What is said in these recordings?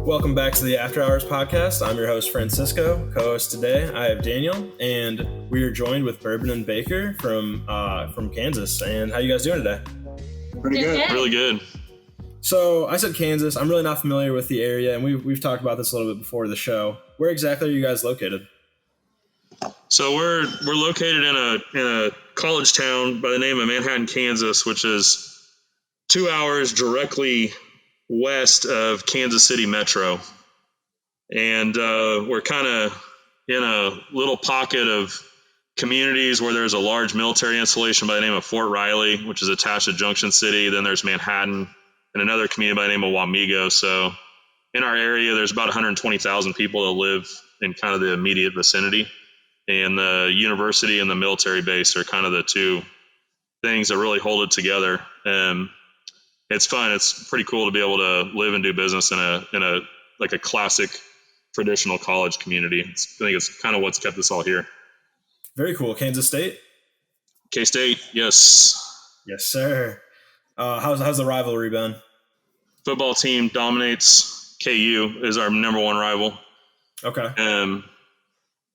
Welcome back to the After Hours podcast. I'm your host, Francisco. Co-host today, I have Daniel, and we are joined with Bourbon Baker from Kansas. And how you guys doing today? Pretty good. Really good. So I said Kansas. I'm really not familiar with the area, and we've talked about this a little bit before the show. Where exactly are you guys located? So we're located in a college town by the name of Manhattan, Kansas, which is 2 hours directly west of Kansas City Metro. And we're kind of in a little pocket of communities where there's a large military installation by the name of Fort Riley, which is attached to Junction City. Then there's Manhattan and another community by the name of Wamego. So in our area, there's about 120,000 people that live in kind of the immediate vicinity. And the university and the military base are kind of the two things that really hold it together. It's fun. It's pretty cool to be able to live and do business in a like a classic traditional college community. I think it's kind of what's kept us all here. Very cool. Kansas State? K-State, yes. Yes, sir. How's the rivalry been? Football team dominates. KU is our number one rival. Okay.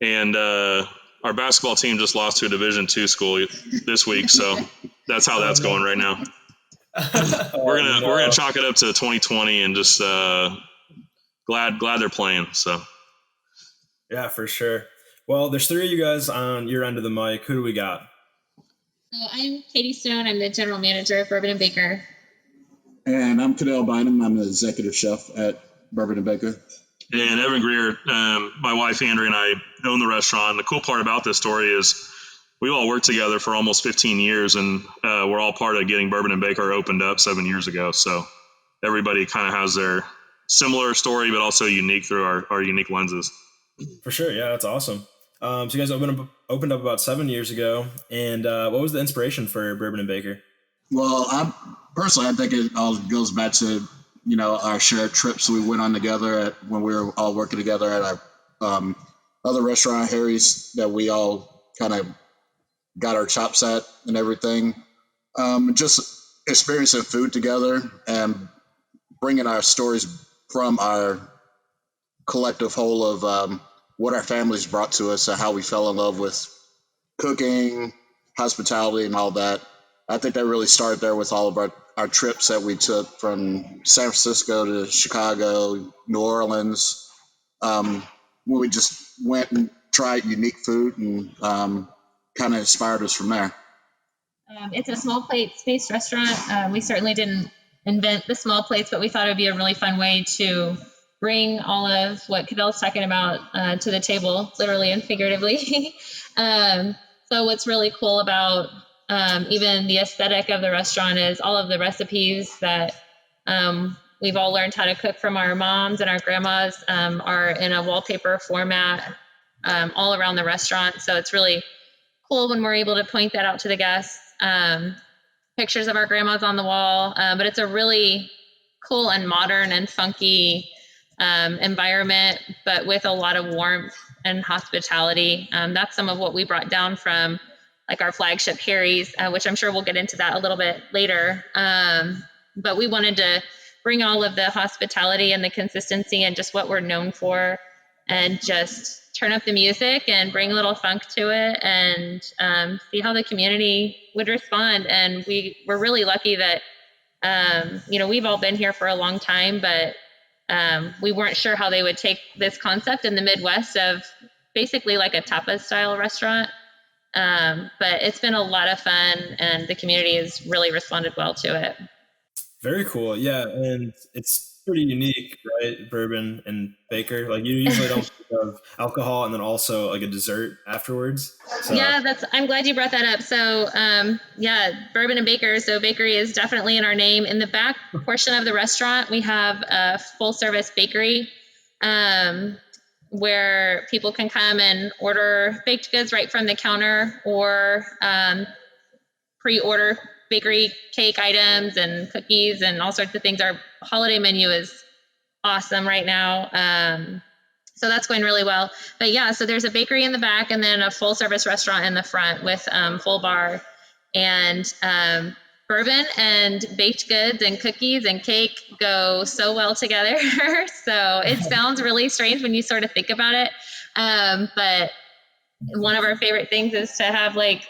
And our basketball team just lost to a Division II school this week, so that's how that's going right now. We're gonna chalk it up to 2020 and just glad they're playing. So yeah, for sure. Well, there's three of you guys on your end of the mic. Who do we got? So I'm Katie Stone. I'm the general manager of Bourbon Baker. And I'm Cadell. I'm the executive chef at Bourbon Baker. And Evan Grier, my wife Andrea and I own the restaurant. And the cool part about this story is we all worked together for almost 15 years, and we're all part of getting Bourbon Baker opened up 7 years ago. So everybody kind of has their similar story, but also unique through our unique lenses. For sure. Yeah, that's awesome. So you guys opened up about 7 years ago. And what was the inspiration for Bourbon Baker? Well, I think it all goes back to, our shared trips we went on together when we were all working together at our other restaurant, Harry's, that we all kind of got our chops at and everything. Just experiencing food together and bringing our stories from our collective whole of what our families brought to us and how we fell in love with cooking, hospitality, and all that. I think that really started there with all of our trips that we took from San Francisco to Chicago, New Orleans, when we just went and tried unique food and kind of inspired us from there. It's a small plate space restaurant. We certainly didn't invent the small plates, but we thought it would be a really fun way to bring all of what Cadell's talking about to the table, literally and figuratively. So what's really cool about even the aesthetic of the restaurant is all of the recipes that we've all learned how to cook from our moms and our grandmas are in a wallpaper format all around the restaurant. So it's really cool when we're able to point that out to the guests. Pictures of our grandmas on the wall, but it's a really cool and modern and funky environment, but with a lot of warmth and hospitality. That's some of what we brought down from like our flagship Harry's, which I'm sure we'll get into that a little bit later. But we wanted to bring all of the hospitality and the consistency and just what we're known for, and just turn up the music and bring a little funk to it and see how the community would respond. And we're really lucky that, we've all been here for a long time, but we weren't sure how they would take this concept in the Midwest of basically like a tapas style restaurant. But it's been a lot of fun, and the community has really responded well to it. Very cool. Yeah. And it's pretty unique, right? Bourbon and Baker. Like, you usually don't think of alcohol and then also like a dessert afterwards. So. Yeah, I'm glad you brought that up. So, Bourbon and Baker. So bakery is definitely in our name. In the back portion of the restaurant, we have a full service bakery, where people can come and order baked goods right from the counter, or pre-order bakery cake items and cookies and all sorts of things. Our holiday menu is awesome right now. So that's going really well. But yeah, so there's a bakery in the back and then a full service restaurant in the front with full bar. And bourbon and baked goods and cookies and cake go so well together. So it sounds really strange when you sort of think about it. But one of our favorite things is to have like,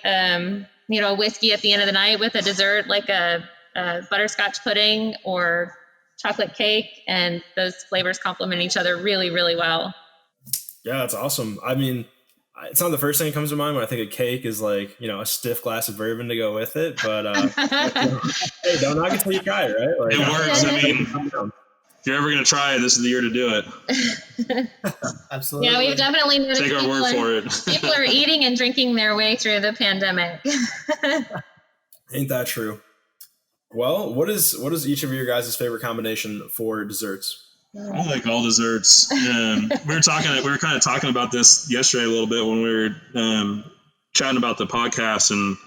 whiskey at the end of the night with a dessert, like a butterscotch pudding or chocolate cake. And those flavors complement each other really, really well. Yeah, that's awesome. I mean, it's not the first thing that comes to mind when I think of cake is like, a stiff glass of bourbon to go with it. But hey, don't knock it till you try it, right? Like, it works. I mean, if you're ever going to try it, this is the year to do it. Absolutely. Yeah, we've definitely noticed Take our word for it. People are eating and drinking their way through the pandemic. Ain't that true? Well, what is each of your guys' favorite combination for desserts? I like all desserts. We were kind of talking about this yesterday a little bit when we were chatting about the podcast, and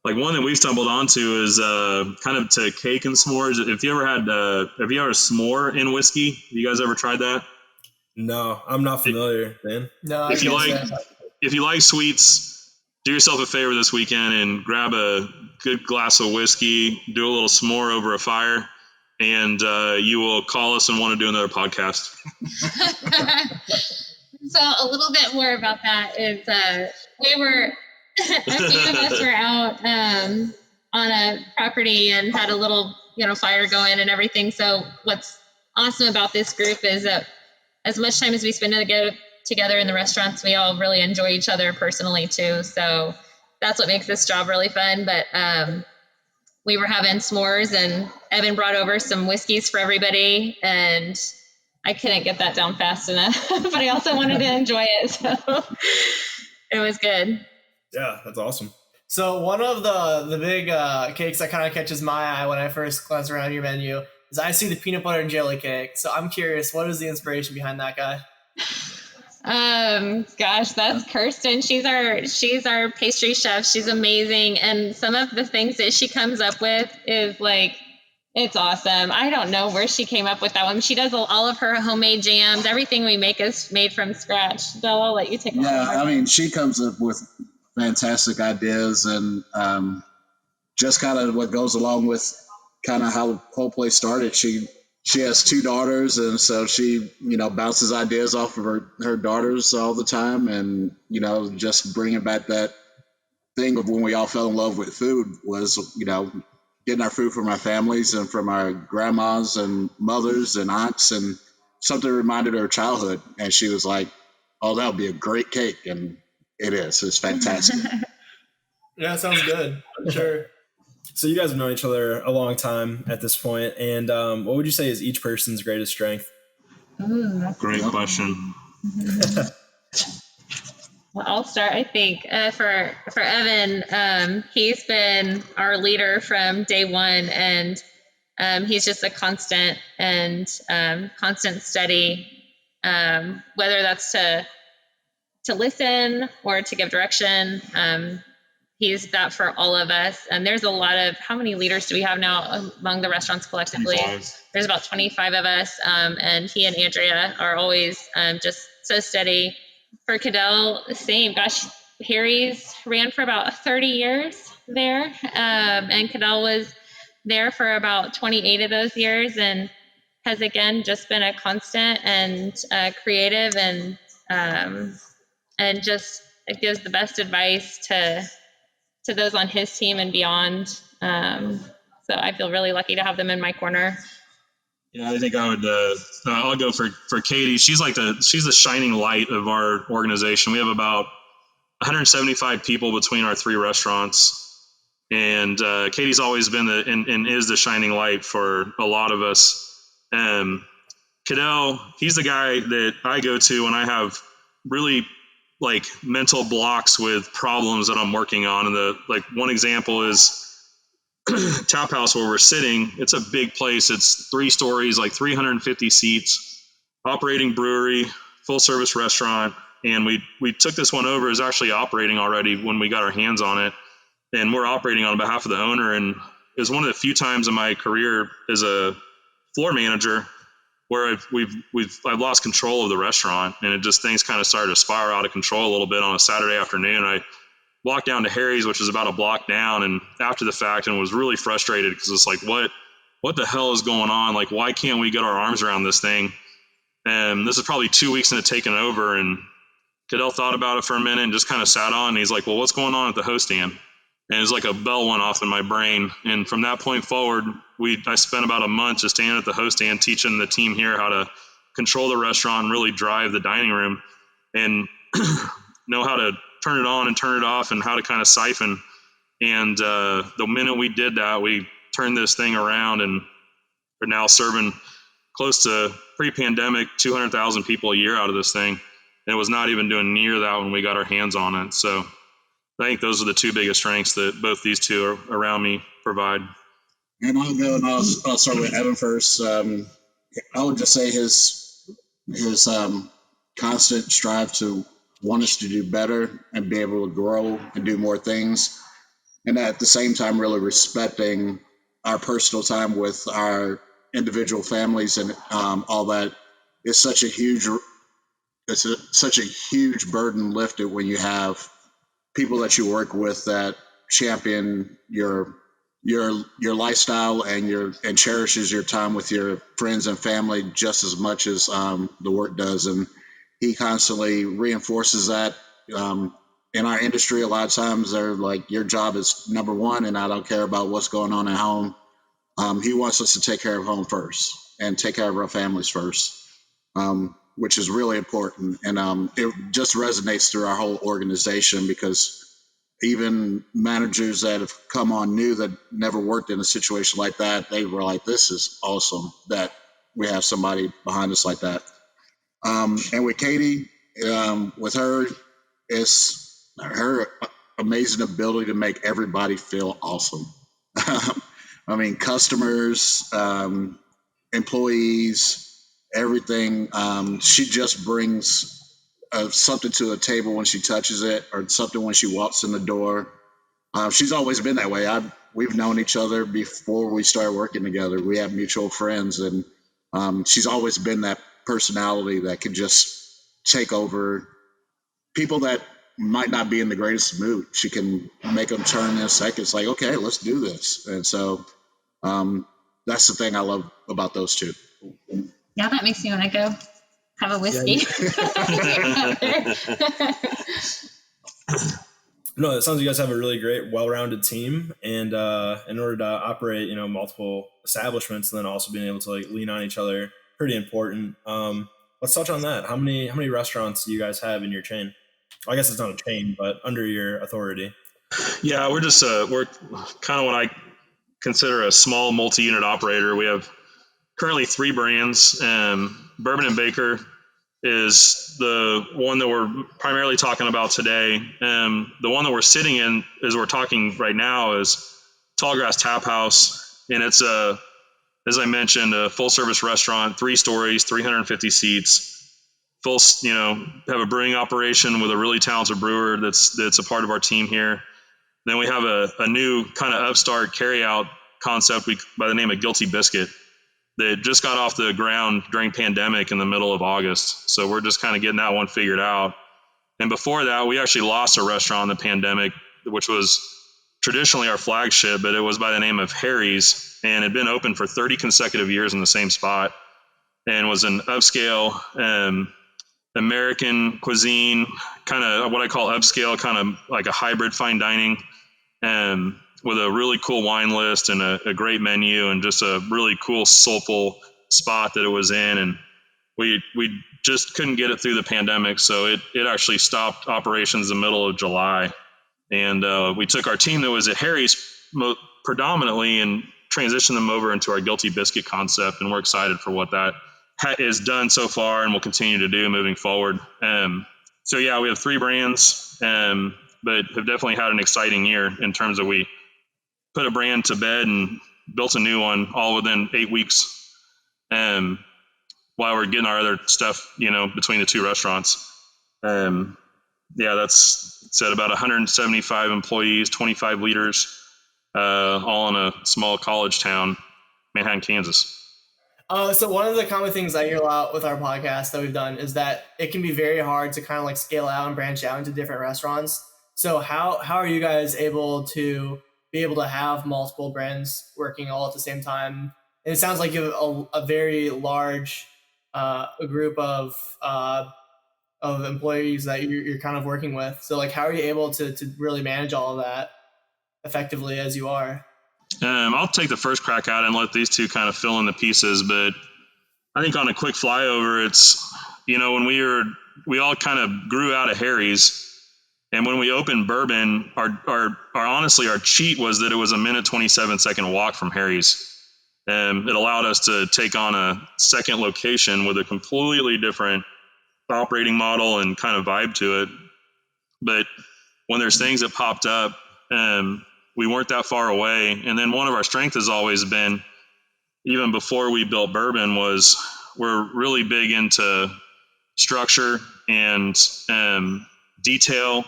like one that we've stumbled onto is kind of to cake and s'mores. Have you ever had s'more in whiskey? Have you guys ever tried that? No, I'm not familiar, Dan. No, If you like sweets, do yourself a favor this weekend and grab a good glass of whiskey, do a little s'more over a fire, and you will call us and want to do another podcast. So a little bit more about that is we were a few of us were out on a property and had a little fire going and everything. So what's awesome about this group is that as much time as we spend together in the restaurants, we all really enjoy each other personally too. So that's what makes this job really fun. But we were having s'mores and Evan brought over some whiskeys for everybody, and I couldn't get that down fast enough, but I also wanted to enjoy it. So it was good. Yeah, that's awesome. So one of the big cakes that kind of catches my eye when I first glance around your menu is I see the peanut butter and jelly cake. So I'm curious, what is the inspiration behind that guy? Gosh, that's Kirsten. She's our pastry chef. She's amazing. And some of the things that she comes up with is like, it's awesome. I don't know where she came up with that one. She does all of her homemade jams. Everything we make is made from scratch. Del, I'll let you take it. Yeah, I mean, she comes up with fantastic ideas and just kind of what goes along with kind of how the whole place started. She has two daughters, and so she, bounces ideas off of her daughters all the time, and, just bringing back that thing of when we all fell in love with food was, getting our food from our families and from our grandmas and mothers and aunts, and something reminded her of childhood. And she was like, oh, that'll be a great cake. And it is. It's fantastic. Yeah, sounds good. Sure. So you guys have known each other a long time at this point, and what would you say is each person's greatest strength? Great question. Well, I'll start. I think for Evan, he's been our leader from day one, and he's just a constant and constant steady. Whether that's to listen or to give direction, he's that for all of us. And there's a lot of, how many leaders do we have now among the restaurants collectively? 25. There's about 25 of us, and he and Andrea are always just so steady. For Cadell, same. Gosh, Harry's ran for about 30 years there, and Cadell was there for about 28 of those years, and has again just been a constant and creative, and just gives the best advice to those on his team and beyond. So I feel really lucky to have them in my corner. Yeah, I think I would. I'll go for Katie. She's the shining light of our organization. We have about 175 people between our three restaurants, and Katie's always been and is the shining light for a lot of us. Cadell, he's the guy that I go to when I have really like mental blocks with problems that I'm working on. And one example is Tap House, where we're sitting. It's a big place. It's 3 stories, like 350 seats, operating brewery, full service restaurant. And we took this one over. It was actually operating already when we got our hands on it, and we're operating on behalf of the owner. And it was one of the few times in my career as a floor manager where I've lost control of the restaurant, and things kind of started to spiral out of control a little bit on a Saturday afternoon. walked down to Harry's, which was about a block down, and after the fact, and was really frustrated because it's like, what the hell is going on? Like, why can't we get our arms around this thing? And this is probably 2 weeks into taking over, and Cadell thought about it for a minute and just kind of sat on. And he's like, well, what's going on at the host stand? And it was like a bell went off in my brain. And from that point forward, I spent about a month just standing at the host stand teaching the team here how to control the restaurant and really drive the dining room and know how to turn it on and turn it off and how to kind of siphon. And the minute we did that, we turned this thing around and are now serving close to pre-pandemic 200,000 people a year out of this thing. And it was not even doing near that when we got our hands on it. So I think those are the two biggest strengths that both these two around me provide. And I'll go and I'll start with Evan first. I would just say his constant strive to want us to do better and be able to grow and do more things. And at the same time, really respecting our personal time with our individual families and all that is such a huge burden lifted when you have people that you work with that champion your lifestyle and cherishes your time with your friends and family just as much as the work does. And he constantly reinforces that. In our industry, a lot of times they're like, your job is number one, and I don't care about what's going on at home. He wants us to take care of home first and take care of our families first, which is really important. And it just resonates through our whole organization because even managers that have come on new that never worked in a situation like that, they were like, this is awesome that we have somebody behind us like that. And with Katie, with her, it's her amazing ability to make everybody feel awesome. I mean, customers, employees, everything. She just brings something to a table when she touches it, or something when she walks in the door. She's always been that way. We've known each other before we started working together. We have mutual friends, and she's always been that personality that can just take over people that might not be in the greatest mood. She can make them turn in a second. It's like, okay, let's do this. And so that's the thing I love about those two. Yeah, that makes me want to go have a whiskey. No, it sounds like you guys have a really great, well-rounded team, and in order to operate, multiple establishments, and then also being able to lean on each other, pretty important. Let's touch on that. How many restaurants do you guys have in your chain? I guess it's not a chain, but under your authority. Yeah, we're kind of what I consider a small multi-unit operator. We have currently 3 brands. Bourbon Baker is the one that we're primarily talking about today. The one that we're sitting in, as we're talking right now, is Tallgrass Tap House, and it's as I mentioned, a full-service restaurant, 3 stories, 350 seats. Have a brewing operation with a really talented brewer that's a part of our team here. Then we have a new kind of upstart carryout concept by the name of Guilty Biscuit that just got off the ground during pandemic in the middle of August. So we're just kind of getting that one figured out. And before that, we actually lost a restaurant in the pandemic, which was traditionally our flagship, but it was by the name of Harry's, and had been open for 30 consecutive years in the same spot, and was an upscale American cuisine, kind of what I call upscale, kind of like a hybrid fine dining, with a really cool wine list and a great menu, and just a really cool, soulful spot that it was in. And we just couldn't get it through the pandemic, so it actually stopped operations in the middle of July. And we took our team that was at Harry's predominantly and transitioned them over into our Guilty Biscuit concept, and we're excited for what that is done so far and will continue to do moving forward. So yeah, we have 3 brands, but have definitely had an exciting year in terms of we put a brand to bed and built a new one all within 8 weeks, while we're getting our other stuff, between the 2 restaurants. Yeah, that's said about 175 employees, 25 leaders, all in a small college town, Manhattan, Kansas. So one of the common things I hear a lot with our podcast that we've done is that it can be very hard to kind of scale out and branch out into different restaurants. So how are you guys able to have multiple brands working all at the same time? And it sounds like you have a very large a group of employees that you're kind of working with. So like, how are you able to really manage all of that effectively as you are? I'll take the first crack at it and let these two kind of fill in the pieces. But I think on a quick flyover, it's, when we all kind of grew out of Harry's, and when we opened Bourbon, our honestly, our cheat was that it was a 1:27 walk from Harry's. And it allowed us to take on a second location with a completely different operating model and kind of vibe to it. But when there's things that popped up, we weren't that far away. And then one of our strengths has always been, even before we built Bourbon, was we're really big into structure and detail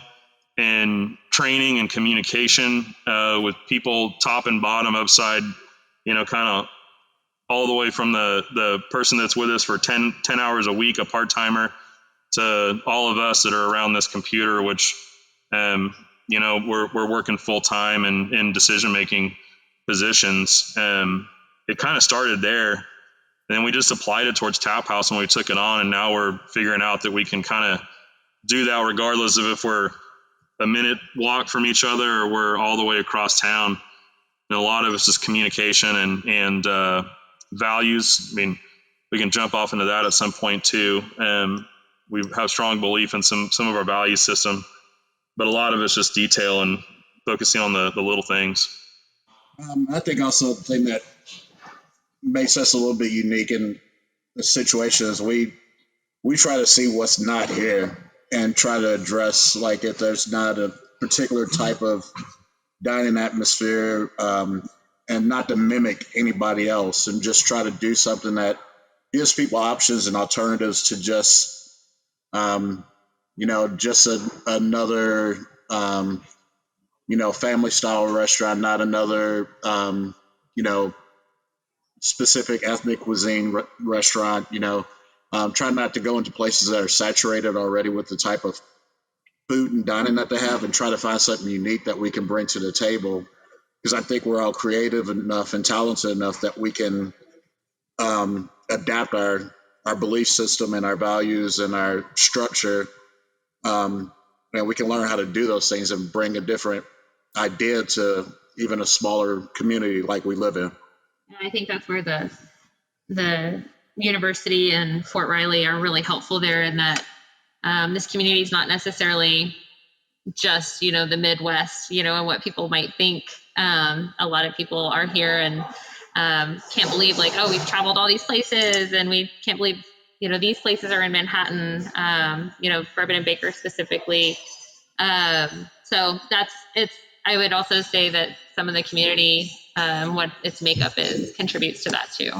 and training and communication with people, top and bottom, upside, kind of all the way from the person that's with us for 10 hours a week, a part-timer, to all of us that are around this computer, which, we're working full time and in decision-making positions. It kind of started there. And then we just applied it towards Tap House when we took it on. And now we're figuring out that we can kind of do that regardless of if we're a minute walk from each other or we're all the way across town. And a lot of it's just communication and values. I mean, we can jump off into that at some point too. We have strong belief in some of our value system, but a lot of it's just detail and focusing on the little things. I think also the thing that makes us a little bit unique in the situation is we try to see what's not here and try to address, like, if there's not a particular type of dining atmosphere, and not to mimic anybody else, and just try to do something that gives people options and alternatives to just another family style restaurant, not another specific ethnic cuisine restaurant. Try not to go into places that are saturated already with the type of food and dining that they have, and try to find something unique that we can bring to the table. Because I think we're all creative enough and talented enough that we can adapt our belief system and our values and our structure, and we can learn how to do those things and bring a different idea to even a smaller community like we live in. And I think that's where the university and Fort Riley are really helpful there, in that this community is not necessarily just, the Midwest, and what people might think. A lot of people are here and can't believe, like, oh, we've traveled all these places, and we can't believe, these places are in Manhattan, Bourbon Baker specifically. So I would also say that some of the community, what its makeup is, contributes to that too.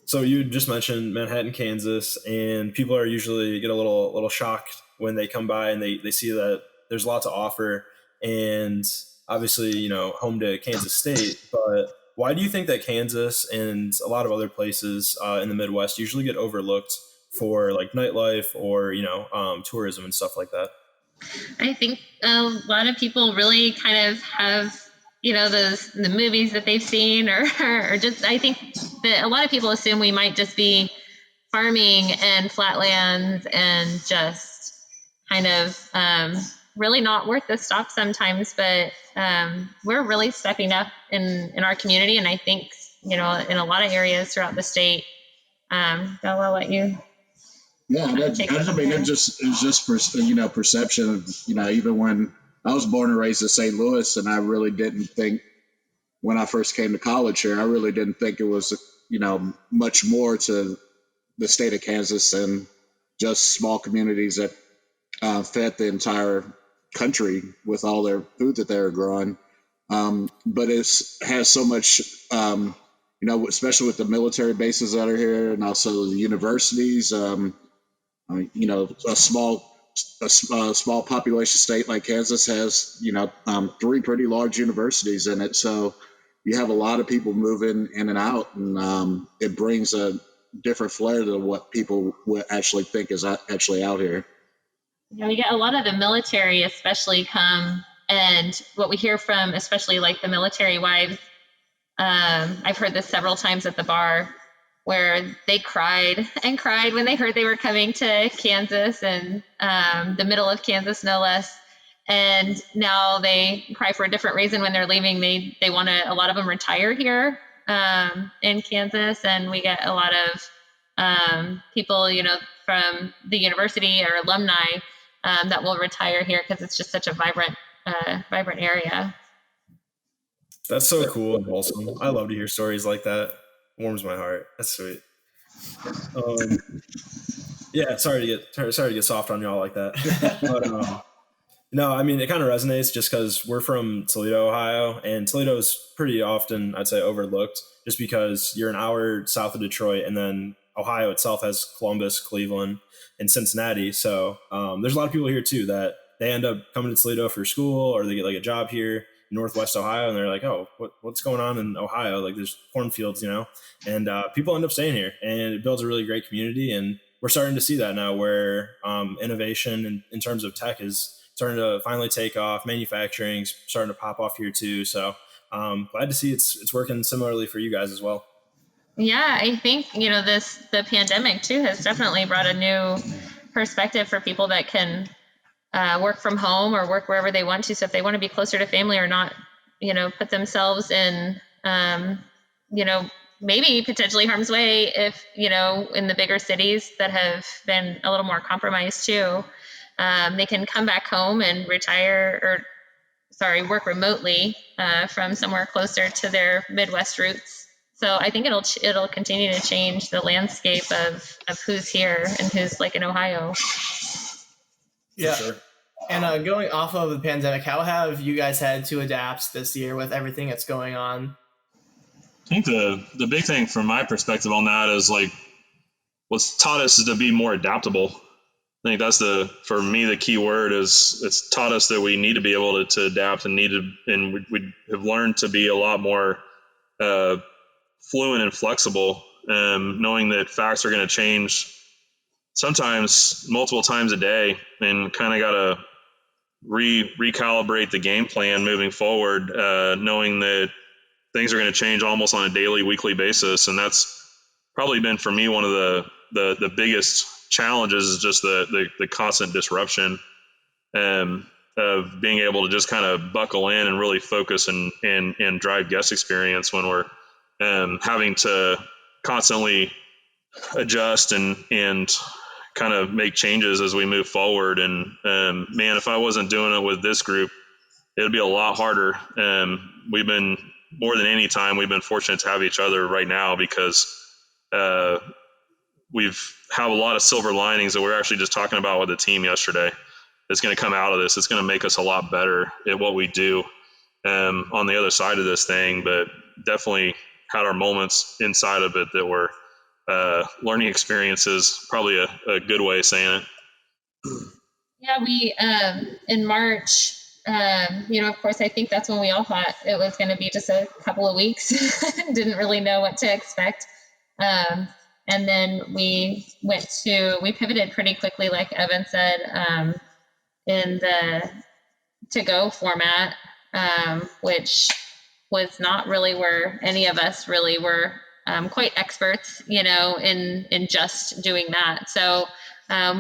So you just mentioned Manhattan, Kansas, and people are usually get a little shocked when they come by and they see that there's a lot to offer, and obviously, home to Kansas State. But why do you think that Kansas and a lot of other places in the Midwest usually get overlooked for like nightlife or, tourism and stuff like that? I think a lot of people really kind of have, the movies that they've seen, or just, I think that a lot of people assume we might just be farming and flatlands and just kind of really not worth the stop sometimes. But we're really stepping up in our community, and I think, in a lot of areas throughout the state. Bella, I'll let you. Yeah, that just perception. Even when I was born and raised in St. Louis, and I really didn't think, when I first came to college here, I really didn't think it was, much more to the state of Kansas and just small communities that fed the entire country with all their food that they were growing. But it has so much, especially with the military bases that are here, and also the universities. A small population state like Kansas has, 3 pretty large universities in it. So you have a lot of people moving in and out, and it brings a different flair to what people would actually think is actually out here. Yeah, we get a lot of the military, especially come, and what we hear from, especially like the military wives. I've heard this several times at the bar, where they cried and cried when they heard they were coming to Kansas and the middle of Kansas, no less. And now they cry for a different reason when they're leaving. They want to. A lot of them retire here in Kansas, and we get a lot of people, from the university or alumni that will retire here because it's just such a vibrant area. That's so cool and wholesome. I love to hear stories like that. Warms my heart. That's sweet. Yeah, sorry to get soft on y'all like that. But no, I mean, it kind of resonates just because we're from Toledo, Ohio, and Toledo's pretty often, I'd say, overlooked just because you're an hour south of Detroit, and then Ohio itself has Columbus, Cleveland, and Cincinnati. So there's a lot of people here too that they end up coming to Toledo for school, or they get like a job here in Northwest Ohio, and they're like, oh, what's going on in Ohio? Like there's cornfields, and people end up staying here, and it builds a really great community. And we're starting to see that now where innovation in terms of tech is starting to finally take off. Manufacturing's starting to pop off here too. So glad to see it's working similarly for you guys as well. Yeah, I think the pandemic too has definitely brought a new perspective for people that can work from home or work wherever they want to. So if they want to be closer to family or not, put themselves in, maybe potentially harm's way if, in the bigger cities that have been a little more compromised too, they can come back home and work remotely from somewhere closer to their Midwest roots. So I think it'll continue to change the landscape of who's here and who's like in Ohio. Yeah. For sure. And going off of the pandemic, how have you guys had to adapt this year with everything that's going on? I think the big thing from my perspective on that is like what's taught us is to be more adaptable. I think that's for me the key word is it's taught us that we need to be able to adapt and we have learned to be a lot more fluent and flexible, knowing that facts are going to change sometimes multiple times a day, and kind of got to recalibrate the game plan moving forward, knowing that things are going to change almost on a daily, weekly basis. And that's probably been for me one of the biggest challenges is just the constant disruption of being able to just kind of buckle in and really focus and drive guest experience when we're having to constantly adjust and kind of make changes as we move forward. And man, if I wasn't doing it with this group, it would be a lot harder. We've been more than any time, we've been fortunate to have each other right now because we've have a lot of silver linings that we're actually just talking about with the team yesterday. It's going to come out of this. It's going to make us a lot better at what we do on the other side of this thing, but definitely had our moments inside of it that were learning experiences, probably a good way of saying it. Yeah, we in March, of course, I think that's when we all thought it was going to be just a couple of weeks. Didn't really know what to expect. And then we pivoted pretty quickly, like Evan said, in the to-go format, which was not really where any of us really were quite experts, in just doing that. So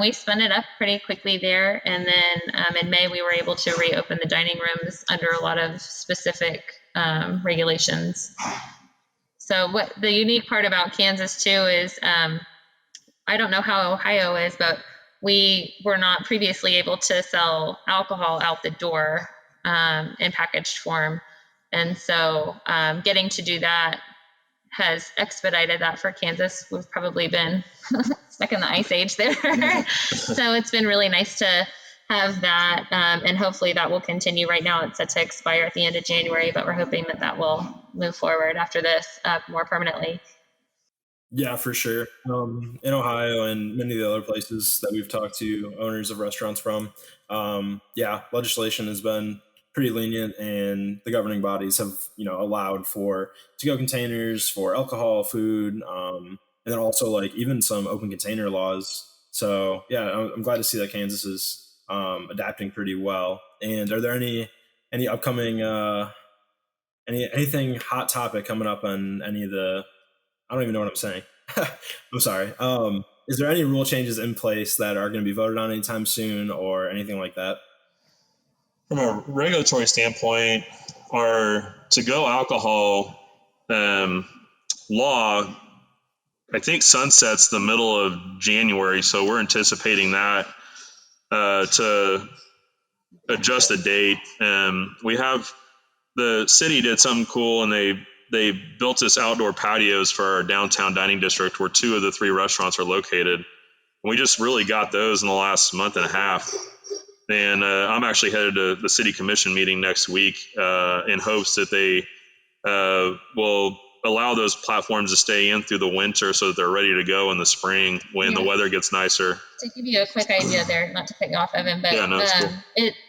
we spun it up pretty quickly there. And then in May, we were able to reopen the dining rooms under a lot of specific regulations. So what the unique part about Kansas too is, I don't know how Ohio is, but we were not previously able to sell alcohol out the door in packaged form. And so getting to do that has expedited that for Kansas. We've probably been stuck in the ice age there. So it's been really nice to have that. And hopefully that will continue. Right now it's set to expire at the end of January, but we're hoping that will move forward after this more permanently. Yeah, for sure. In Ohio and many of the other places that we've talked to owners of restaurants from, legislation has been pretty lenient, and the governing bodies have, allowed for to-go containers for alcohol, food, and then also like even some open container laws. So yeah, I'm glad to see that Kansas is adapting pretty well. And are there any upcoming anything hot topic coming up on any of the? I don't even know what I'm saying. I'm sorry. Is there any rule changes in place that are going to be voted on anytime soon, or anything like that? From a regulatory standpoint, our to-go alcohol law, I think sunsets the middle of January, so we're anticipating that to adjust the date. We have the city did something cool, and they built this outdoor patios for our downtown dining district where 2 of the 3 restaurants are located. We just really got those in the last month and a half. And I'm actually headed to the city commission meeting next week in hopes that they will allow those platforms to stay in through the winter so that they're ready to go in the spring when the weather gets nicer. To give you a quick idea there, not to cut you off, Evan, but Yeah, no, it's cool.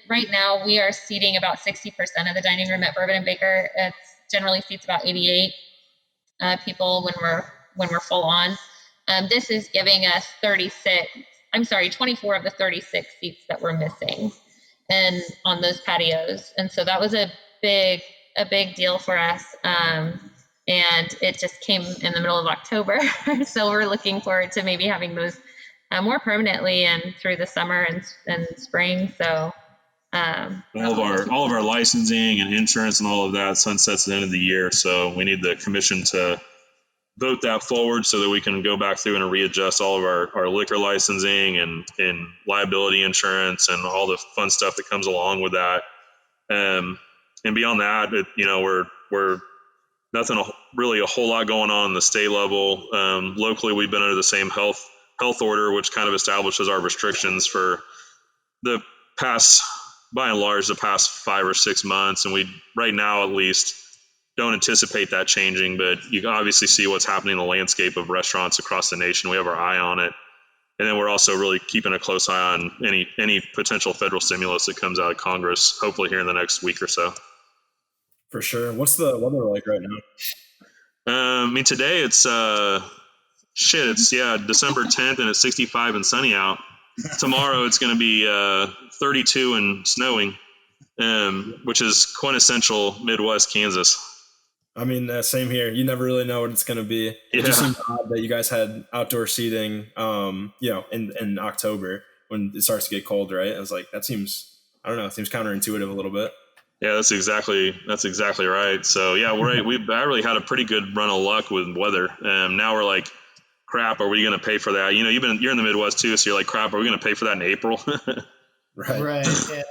right now we are seating about 60% of the dining room at Bourbon Baker. It generally seats about 88 people when we're full on. This is giving us 24 of the 36 seats that we're missing, and on those patios. And so that was a big deal for us. And it just came in the middle of October. So we're looking forward to maybe having those more permanently and through the summer and spring. So all of our licensing and insurance and all of that sunsets at the end of the year. So we need the commission to vote that forward so that we can go back through and readjust all of our liquor licensing and liability insurance and all the fun stuff that comes along with that. And beyond that, we're nothing really a whole lot going on the state level. Locally, we've been under the same health order, which kind of establishes our restrictions for the past, by and large, the past 5 or 6 months. And we, right now at least, don't anticipate that changing, but you can obviously see what's happening in the landscape of restaurants across the nation. We have our eye on it. And then we're also really keeping a close eye on any potential federal stimulus that comes out of Congress, hopefully here in the next week or so. For sure. What's the weather like right now? Today it's December 10th and it's 65 and sunny out. Tomorrow it's going to be 32 and snowing, which is quintessential Midwest Kansas. I mean, same here. You never really know what it's going to be. It just seems odd that you guys had outdoor seating, in October when it starts to get cold, right? I was like, that seems, I don't know, it seems counterintuitive a little bit. Yeah, that's exactly right. So yeah, I really had a pretty good run of luck with weather. Now we're like, crap, are we going to pay for that? You're in the Midwest too, so you're like, crap, are we going to pay for that in April? Right. Yeah.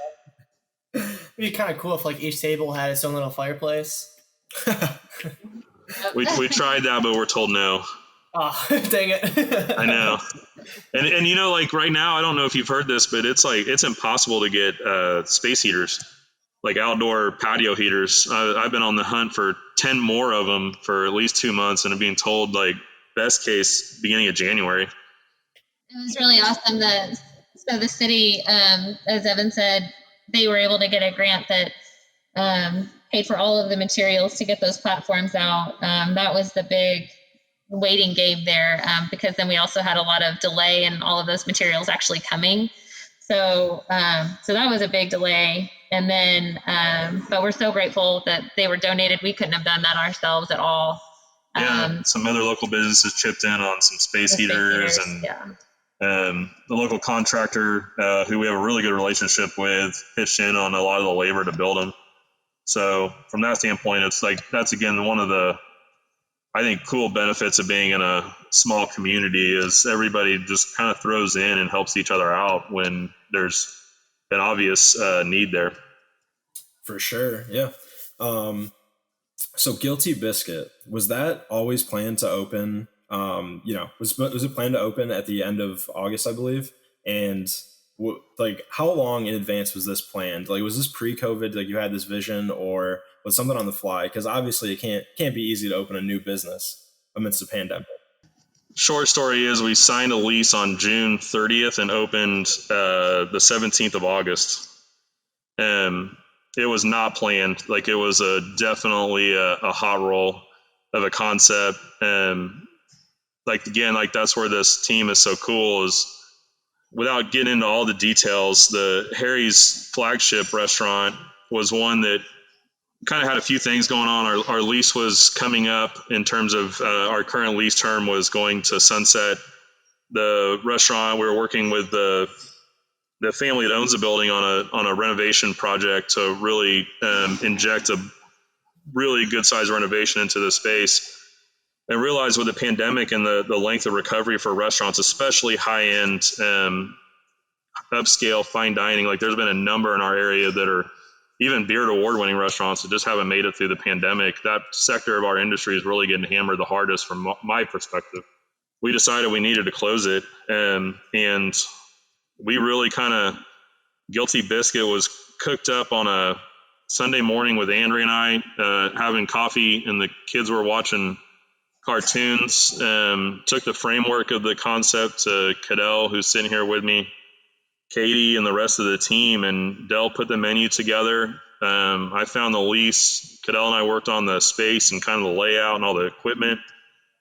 It'd be kind of cool if like each table had its own little fireplace. we tried that, but we're told no. Oh, dang it. I know. And like right now, I don't know if you've heard this, but it's impossible to get space heaters, like outdoor patio heaters. I've been on the hunt for 10 more of them for at least 2 months, and I'm being told like best case beginning of January. It was really awesome so the city, as Evan said, they were able to get a grant that paid for all of the materials to get those platforms out. That was the big waiting game there, because then we also had a lot of delay in all of those materials actually coming. So that was a big delay. And then, but we're so grateful that they were donated. We couldn't have done that ourselves at all. Yeah, some other local businesses chipped in on some space heaters, and the local contractor, who we have a really good relationship with, pitched in on a lot of the labor to build them. So from that standpoint, it's like, that's again one of the, I think, cool benefits of being in a small community is everybody just kind of throws in and helps each other out when there's an obvious need there. For sure, yeah. So Guilty Biscuit, was that always planned to open? Was it planned to open at the end of August, I believe? And how long in advance was this planned? Like, was this pre-COVID? Like, you had this vision, or was something on the fly? Because obviously, it can't be easy to open a new business amidst the pandemic. Short story is we signed a lease on June 30th and opened the 17th of August. It was not planned. Like, it was definitely a hot roll of a concept. That's where this team is so cool is without getting into all the details, the Harry's flagship restaurant was one that kind of had a few things going on. Our lease was coming up in terms of our current lease term was going to sunset. The restaurant, we were working with the family that owns the building on a renovation project to really inject a really good size renovation into the space, and realized with the pandemic and the length of recovery for restaurants, especially high end upscale fine dining, like there's been a number in our area that are even Beard Award winning restaurants that just haven't made it through the pandemic. That sector of our industry is really getting hammered the hardest from my perspective. We decided we needed to close it. And we really kind of, Guilty Biscuit was cooked up on a Sunday morning with Andrea and I having coffee, and the kids were watching cartoons. Took the framework of the concept to Cadell, who's sitting here with me, Katie, and the rest of the team, and Dell put the menu together. I found the lease. Cadell and I worked on the space and kind of the layout and all the equipment.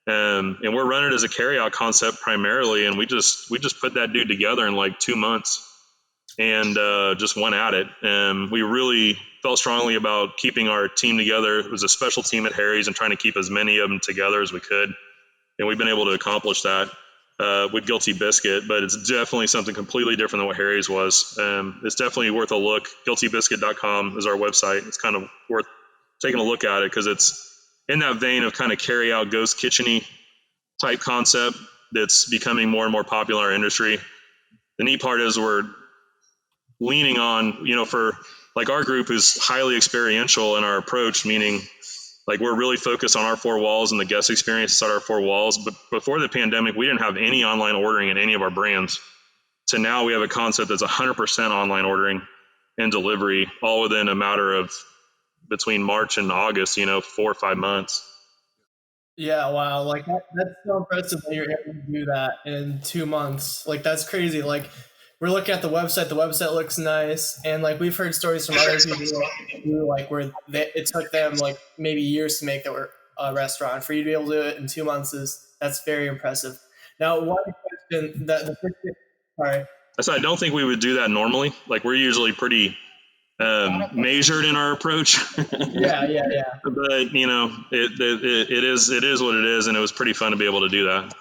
And we're running it as a carryout concept primarily, and we just put that dude together in like 2 months and just went at it. And we really felt strongly about keeping our team together. It was a special team at Harry's and trying to keep as many of them together as we could. And we've been able to accomplish that with Guilty Biscuit, but it's definitely something completely different than what Harry's was. It's definitely worth a look. GuiltyBiscuit.com is our website. It's kind of worth taking a look at it because it's in that vein of kind of carry out ghost kitchen-y type concept that's becoming more and more popular in our industry. The neat part is we're leaning on, for like our group is highly experiential in our approach, meaning like we're really focused on our four walls and the guest experience inside our four walls. But before the pandemic, we didn't have any online ordering in any of our brands. So now we have a concept that's 100% online ordering and delivery, all within a matter of between March and August, 4 or 5 months. Yeah, wow. Like that's so impressive that you're able to do that in 2 months. Like that's crazy. Like we're looking at the website. The website looks nice, and like we've heard stories from other people who like where it took them like maybe years to make their restaurant. For you to be able to do it in 2 months that's very impressive. Now, one question that sorry. I don't think we would do that normally. Like we're usually pretty measured in our approach. Yeah. But it is what it is, and it was pretty fun to be able to do that.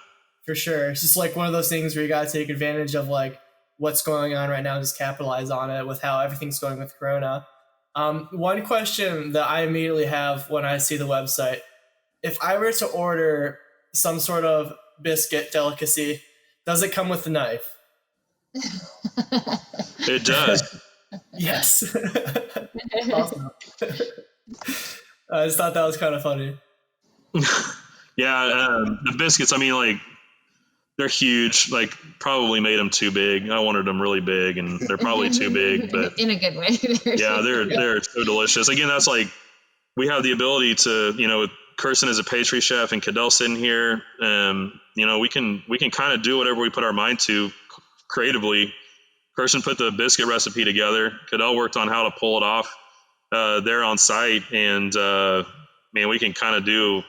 For sure. It's just like one of those things where you gotta take advantage of like what's going on right now, just capitalize on it with how everything's going with Corona. One question that I immediately have when I see the website: if I were to order some sort of biscuit delicacy, does it come with a knife? It does. Yes. Awesome. I just thought that was kind of funny. Yeah, the biscuits, they're huge. Like, probably made them too big. I wanted them really big, and they're probably too big. But in a good way. Yeah, they're so delicious. Again, that's like we have the ability to, with Kirsten as a pastry chef and Cadell sitting here, we can kind of do whatever we put our mind to creatively. Kirsten put the biscuit recipe together. Cadell worked on how to pull it off there on site, and we can kind of do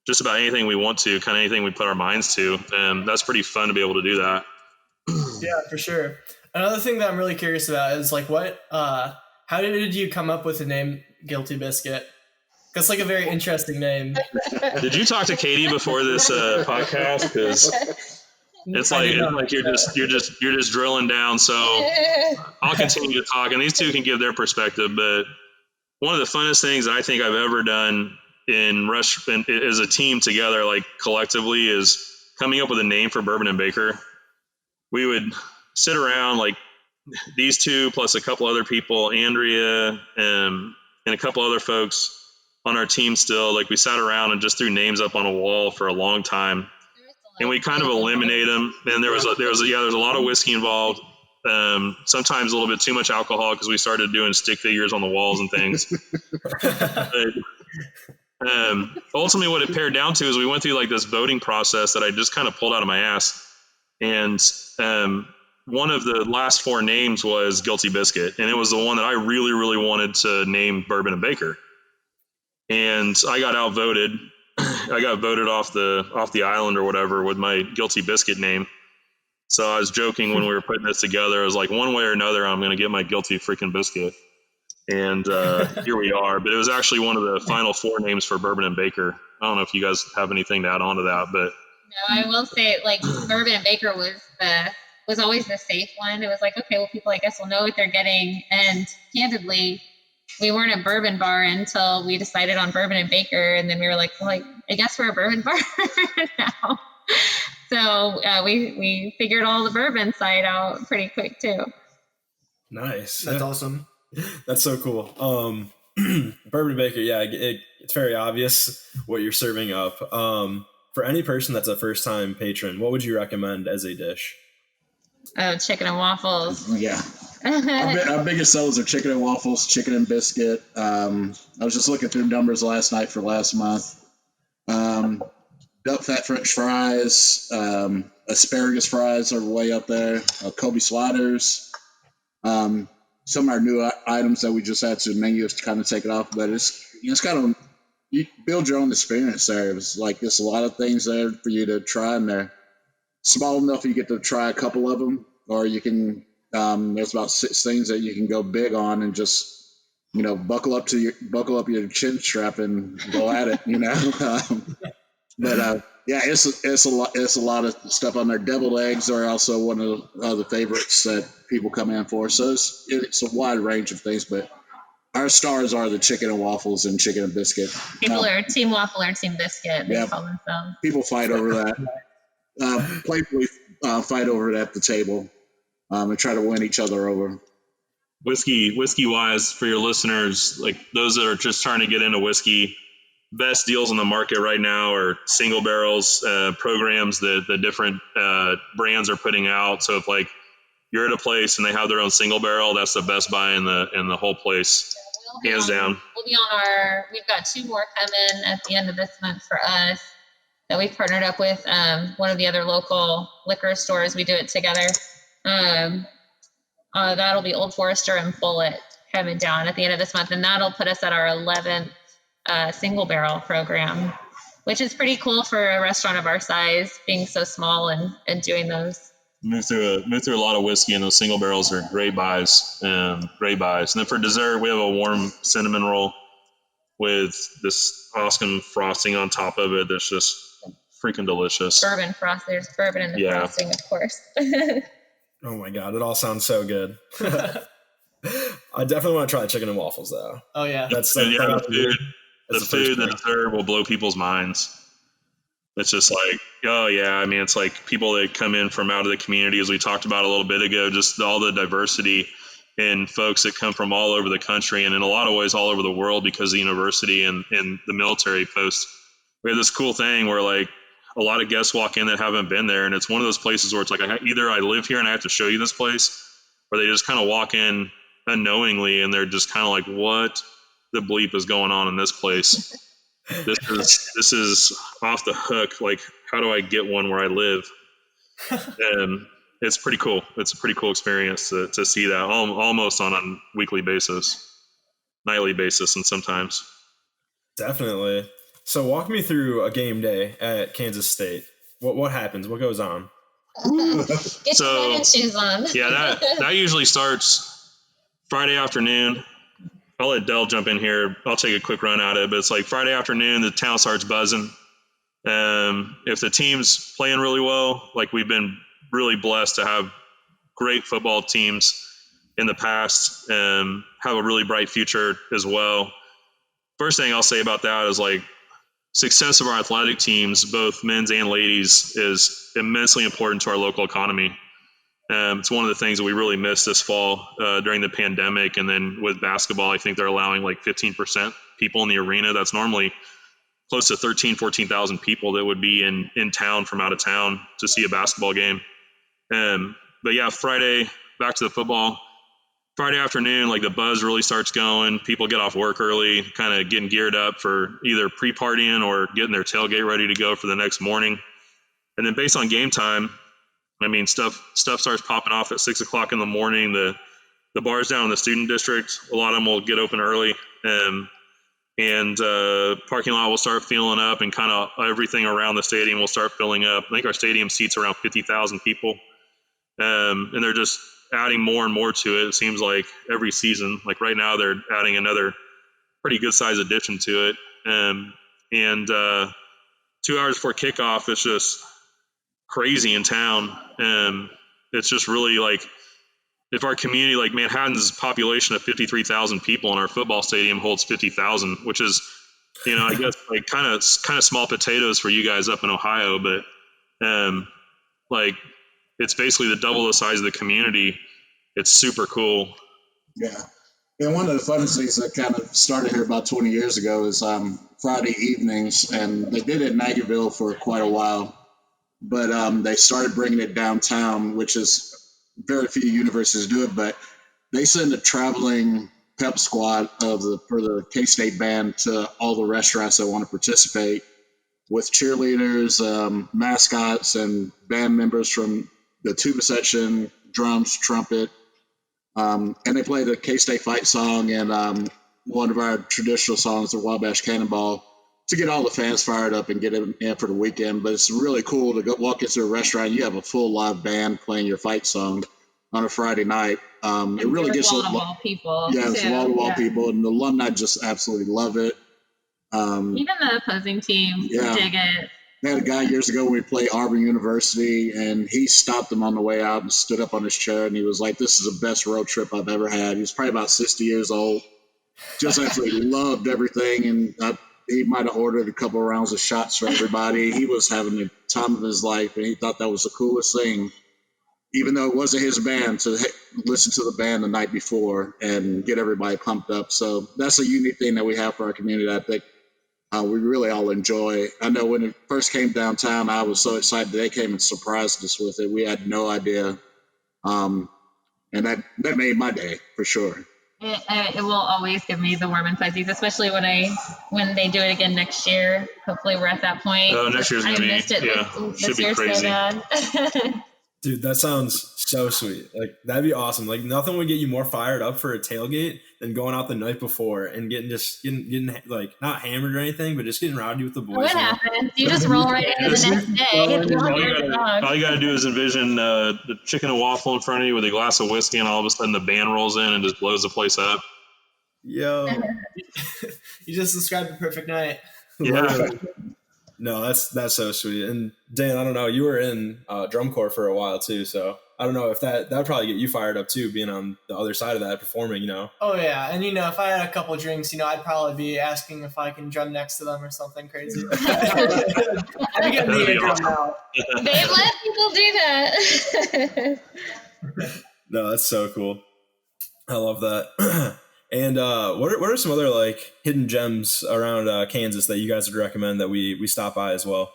just about anything we want to, kind of anything we put our minds to, and that's pretty fun to be able to do that. Yeah, for sure. Another thing that I'm really curious about is like how did you come up with the name Guilty Biscuit? That's like a very interesting name. Did you talk to Katie before this podcast? Because it's like you're just drilling down. So I'll continue to talk, and these two can give their perspective. But one of the funnest things that I think I've ever done in restaurant as a team together, like collectively, is coming up with a name for Bourbon Baker. We would sit around, like these two plus a couple other people, Andrea and a couple other folks on our team still. Like we sat around and just threw names up on a wall for a long time, and we kind of eliminate them. And there was a lot of whiskey involved. Sometimes a little bit too much alcohol because we started doing stick figures on the walls and things. Ultimately, what it pared down to is we went through like this voting process that I just kind of pulled out of my ass. And one of the last four names was Guilty Biscuit, and it was the one that I really, really wanted to name Bourbon Baker. And I got outvoted. I got voted off the island or whatever with my Guilty Biscuit name. So I was joking when we were putting this together. I was like, one way or another, I'm going to get my guilty freaking biscuit. And here we are. But it was actually one of the final 4 names for Bourbon Baker. I don't know if you guys have anything to add on to that, but No, I will say, like, Bourbon Baker was always the safe one. It was like, okay, well, people, I guess, will know what they're getting. And candidly, we weren't a bourbon bar until we decided on Bourbon Baker, and then we were like, well, I guess we're a bourbon bar now. So we figured all the bourbon side out pretty quick too. Nice. That's awesome. That's so cool. Bourbon Baker, yeah, it's very obvious what you're serving up. For any person that's a first-time patron, what would you recommend as a dish? Oh, chicken and waffles. Yeah. Our biggest sellers are chicken and waffles, chicken and biscuit. I was just looking through numbers last night for last month. Duck fat French fries, asparagus fries are way up there. Kobe sliders. Some of our new items that we just had to menu to kind of take it off, but it's kind of, you build your own experience there. It's like there's a lot of things there for you to try, and they're small enough you get to try a couple of them, or you can. There's about 6 things that you can go big on and just, buckle up your chin strap and go at it, But yeah, it's a lot of stuff on there. Deviled eggs are also one of the favorites that people come in for. So it's a wide range of things, but our stars are the chicken and waffles and chicken and biscuit. People are team waffle or team biscuit. They call themselves. People fight over that. Playfully fight over it at the table and try to win each other over. Whiskey wise, for your listeners, like those that are just trying to get into whiskey, best deals on the market right now are single barrels programs that the different brands are putting out. So if like you're at a place and they have their own single barrel, that's the best buy in the whole place, hands down. We'll be on we've got 2 more coming at the end of this month for us that we've partnered up with one of the other local liquor stores. We do it together. That'll be Old Forester and Bullet coming down at the end of this month, and that'll put us at our 11th single barrel program, which is pretty cool for a restaurant of our size, being so small and doing those. Move through a lot of whiskey, and those single barrels are great buys. And then for dessert, we have a warm cinnamon roll with this awesome frosting on top of it. That's just freaking delicious. Bourbon frost. There's bourbon in the frosting, of course. Oh my God, it all sounds so good. I definitely want to try chicken and waffles though. Oh yeah, the food, the dessert will blow people's minds. It's just like, oh yeah, I mean, it's like people that come in from out of the community, as we talked about a little bit ago, just all the diversity in folks that come from all over the country and in a lot of ways all over the world because of the university and the military post. We have this cool thing where like a lot of guests walk in that haven't been there, and it's one of those places where it's like either I live here and I have to show you this place, or they just kind of walk in unknowingly and they're just kind of like, what the bleep is going on in this place? This is off the hook. Like, how do I get one where I live? And it's pretty cool. It's a pretty cool experience to see that almost on a weekly basis, nightly basis, and sometimes. Definitely. So walk me through a game day at Kansas State. What happens? What goes on? Get your running shoes on. Yeah, that usually starts Friday afternoon. I'll let Dell jump in here. I'll take a quick run at it, but it's like Friday afternoon, the town starts buzzing. If the team's playing really well, like we've been really blessed to have great football teams in the past, have a really bright future as well. First thing I'll say about that is like success of our athletic teams, both men's and ladies, is immensely important to our local economy. It's one of the things that we really missed this fall during the pandemic. And then with basketball, I think they're allowing like 15% people in the arena. That's normally close to 14,000 people that would be in town from out of town to see a basketball game. But yeah, Friday, back to the football. Friday afternoon, like the buzz really starts going. People get off work early, kind of getting geared up for either pre-partying or getting their tailgate ready to go for the next morning. And then based on game time, I mean, stuff starts popping off at 6 o'clock in the morning. The bars down in the student district, a lot of them will get open early, and parking lot will start filling up, and kind of everything around the stadium will start filling up. I think our stadium seats around 50,000 people. And they're just adding more and more to it. It seems like every season, like right now, they're adding another pretty good size addition to it. And 2 hours before kickoff, it's just crazy in town. It's just really like, if our community, like Manhattan's population of 53,000 people, and our football stadium holds 50,000, which is, I guess like kind of small potatoes for you guys up in Ohio, but like it's basically the double the size of the community. It's super cool. Yeah. And one of the funnest things that kind of started here about 20 years ago is Friday evenings, and they did it in Nagerville for quite a while, but they started bringing it downtown, which is very few universities do it, but they send a traveling pep squad for the K-State band to all the restaurants that want to participate, with cheerleaders, mascots, and band members from the tuba section, drums, trumpet, and they play the K-State fight song and one of our traditional songs, the Wabash Cannonball, to get all the fans fired up and get them in for the weekend. But it's really cool to go walk into a restaurant. You have a full live band playing your fight song on a Friday night. It really gets wall-to-wall people. Yeah, it's wall-to-wall people, and the alumni just absolutely love it. Even the opposing team dig it. They had a guy years ago when we played Auburn University, and he stopped them on the way out and stood up on his chair, and he was like, "This is the best road trip I've ever had." He was probably about 60 years old. Just absolutely loved everything, and he might have ordered a couple of rounds of shots for everybody. He was having the time of his life, and he thought that was the coolest thing, even though it wasn't his band, to listen to the band the night before and get everybody pumped up. So that's a unique thing that we have for our community, I think. We really all enjoy. I know when it first came downtown, I was so excited that they came and surprised us with it. We had no idea. And that made my day for sure. It will always give me the warm and fuzzies, especially when they do it again next year. Hopefully we're at that point. Oh, next year's going to be, this year's crazy. So bad. Dude, that sounds so sweet. Like, that'd be awesome. Like, nothing would get you more fired up for a tailgate than going out the night before and getting like, not hammered or anything, but just getting rowdy with the boys. What happens? You just roll right into the next day. All you got to do is envision the chicken and waffle in front of you with a glass of whiskey, and all of a sudden the band rolls in and just blows the place up. Yo. You just described the perfect night. Yeah. No, that's so sweet. And Dan, I don't know, you were in drum corps for a while too, so I don't know if that would probably get you fired up too, being on the other side of that, performing, Oh yeah, and if I had a couple drinks, I'd probably be asking if I can drum next to them or something crazy. I'd be getting the drum out. They let people do that. No, that's so cool. I love that. And what are some other like hidden gems around Kansas that you guys would recommend that we stop by as well?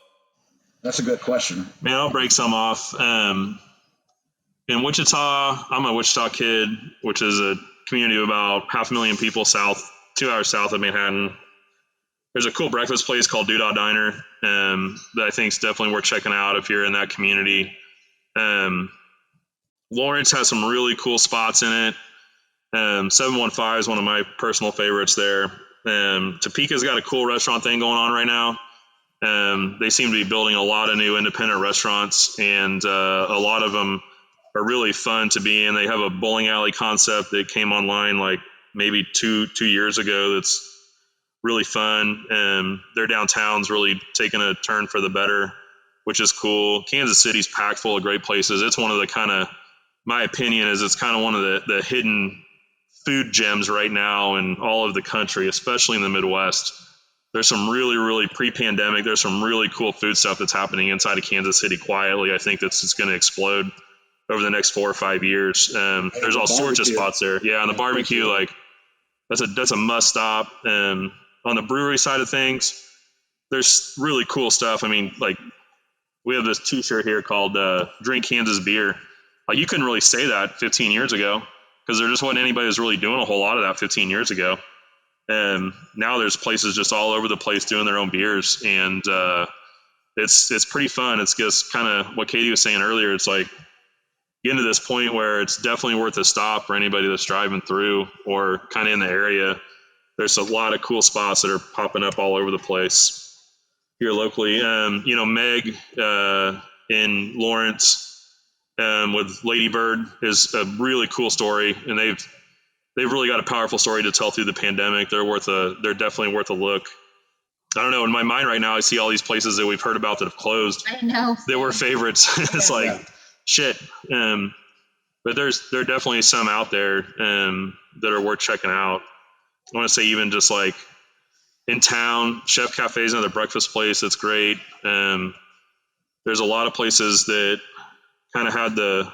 That's a good question. Man, I'll break some off. In Wichita, I'm a Wichita kid, which is a community of about 500,000 people 2 hours south of Manhattan. There's a cool breakfast place called Doodah Diner that I think is definitely worth checking out if you're in that community. Lawrence has some really cool spots in it. 715 is one of my personal favorites there. Topeka's got a cool restaurant thing going on right now. They seem to be building a lot of new independent restaurants, and a lot of them are really fun to be in. They have a bowling alley concept that came online like maybe two years ago that's really fun. Their downtown's really taken a turn for the better, which is cool. Kansas City's packed full of great places. It's one of the my opinion is it's kind of one of the hidden food gems right now in all of the country, especially in the Midwest. There's some really, really pre-pandemic, there's some really cool food stuff that's happening inside of Kansas City quietly. I think that's just going to explode over the next 4 or 5 years. There's all sorts of spots there. Yeah, and the barbecue, like that's a must stop. On the brewery side of things, there's really cool stuff. I mean, like we have this T-shirt here called "Drink Kansas Beer." Like you couldn't really say that 15 years ago because there just wasn't anybody who was really doing a whole lot of that 15 years ago. And now there's places just all over the place doing their own beers, and it's pretty fun. It's just kind of what Katie was saying earlier. It's like getting to this point where it's definitely worth a stop for anybody that's driving through or kind of in the area. There's a lot of cool spots that are popping up all over the place here locally. Meg in Lawrence, with Lady Bird is a really cool story, and they've really got a powerful story to tell through the pandemic. They're definitely worth a look. I don't know. In my mind right now, I see all these places that we've heard about that have closed. I know. They were favorites. It's like shit. But there are definitely some out there that are worth checking out. I want to say even just like in town, Chef Cafe is another breakfast place that's great. There's a lot of places that kind of had the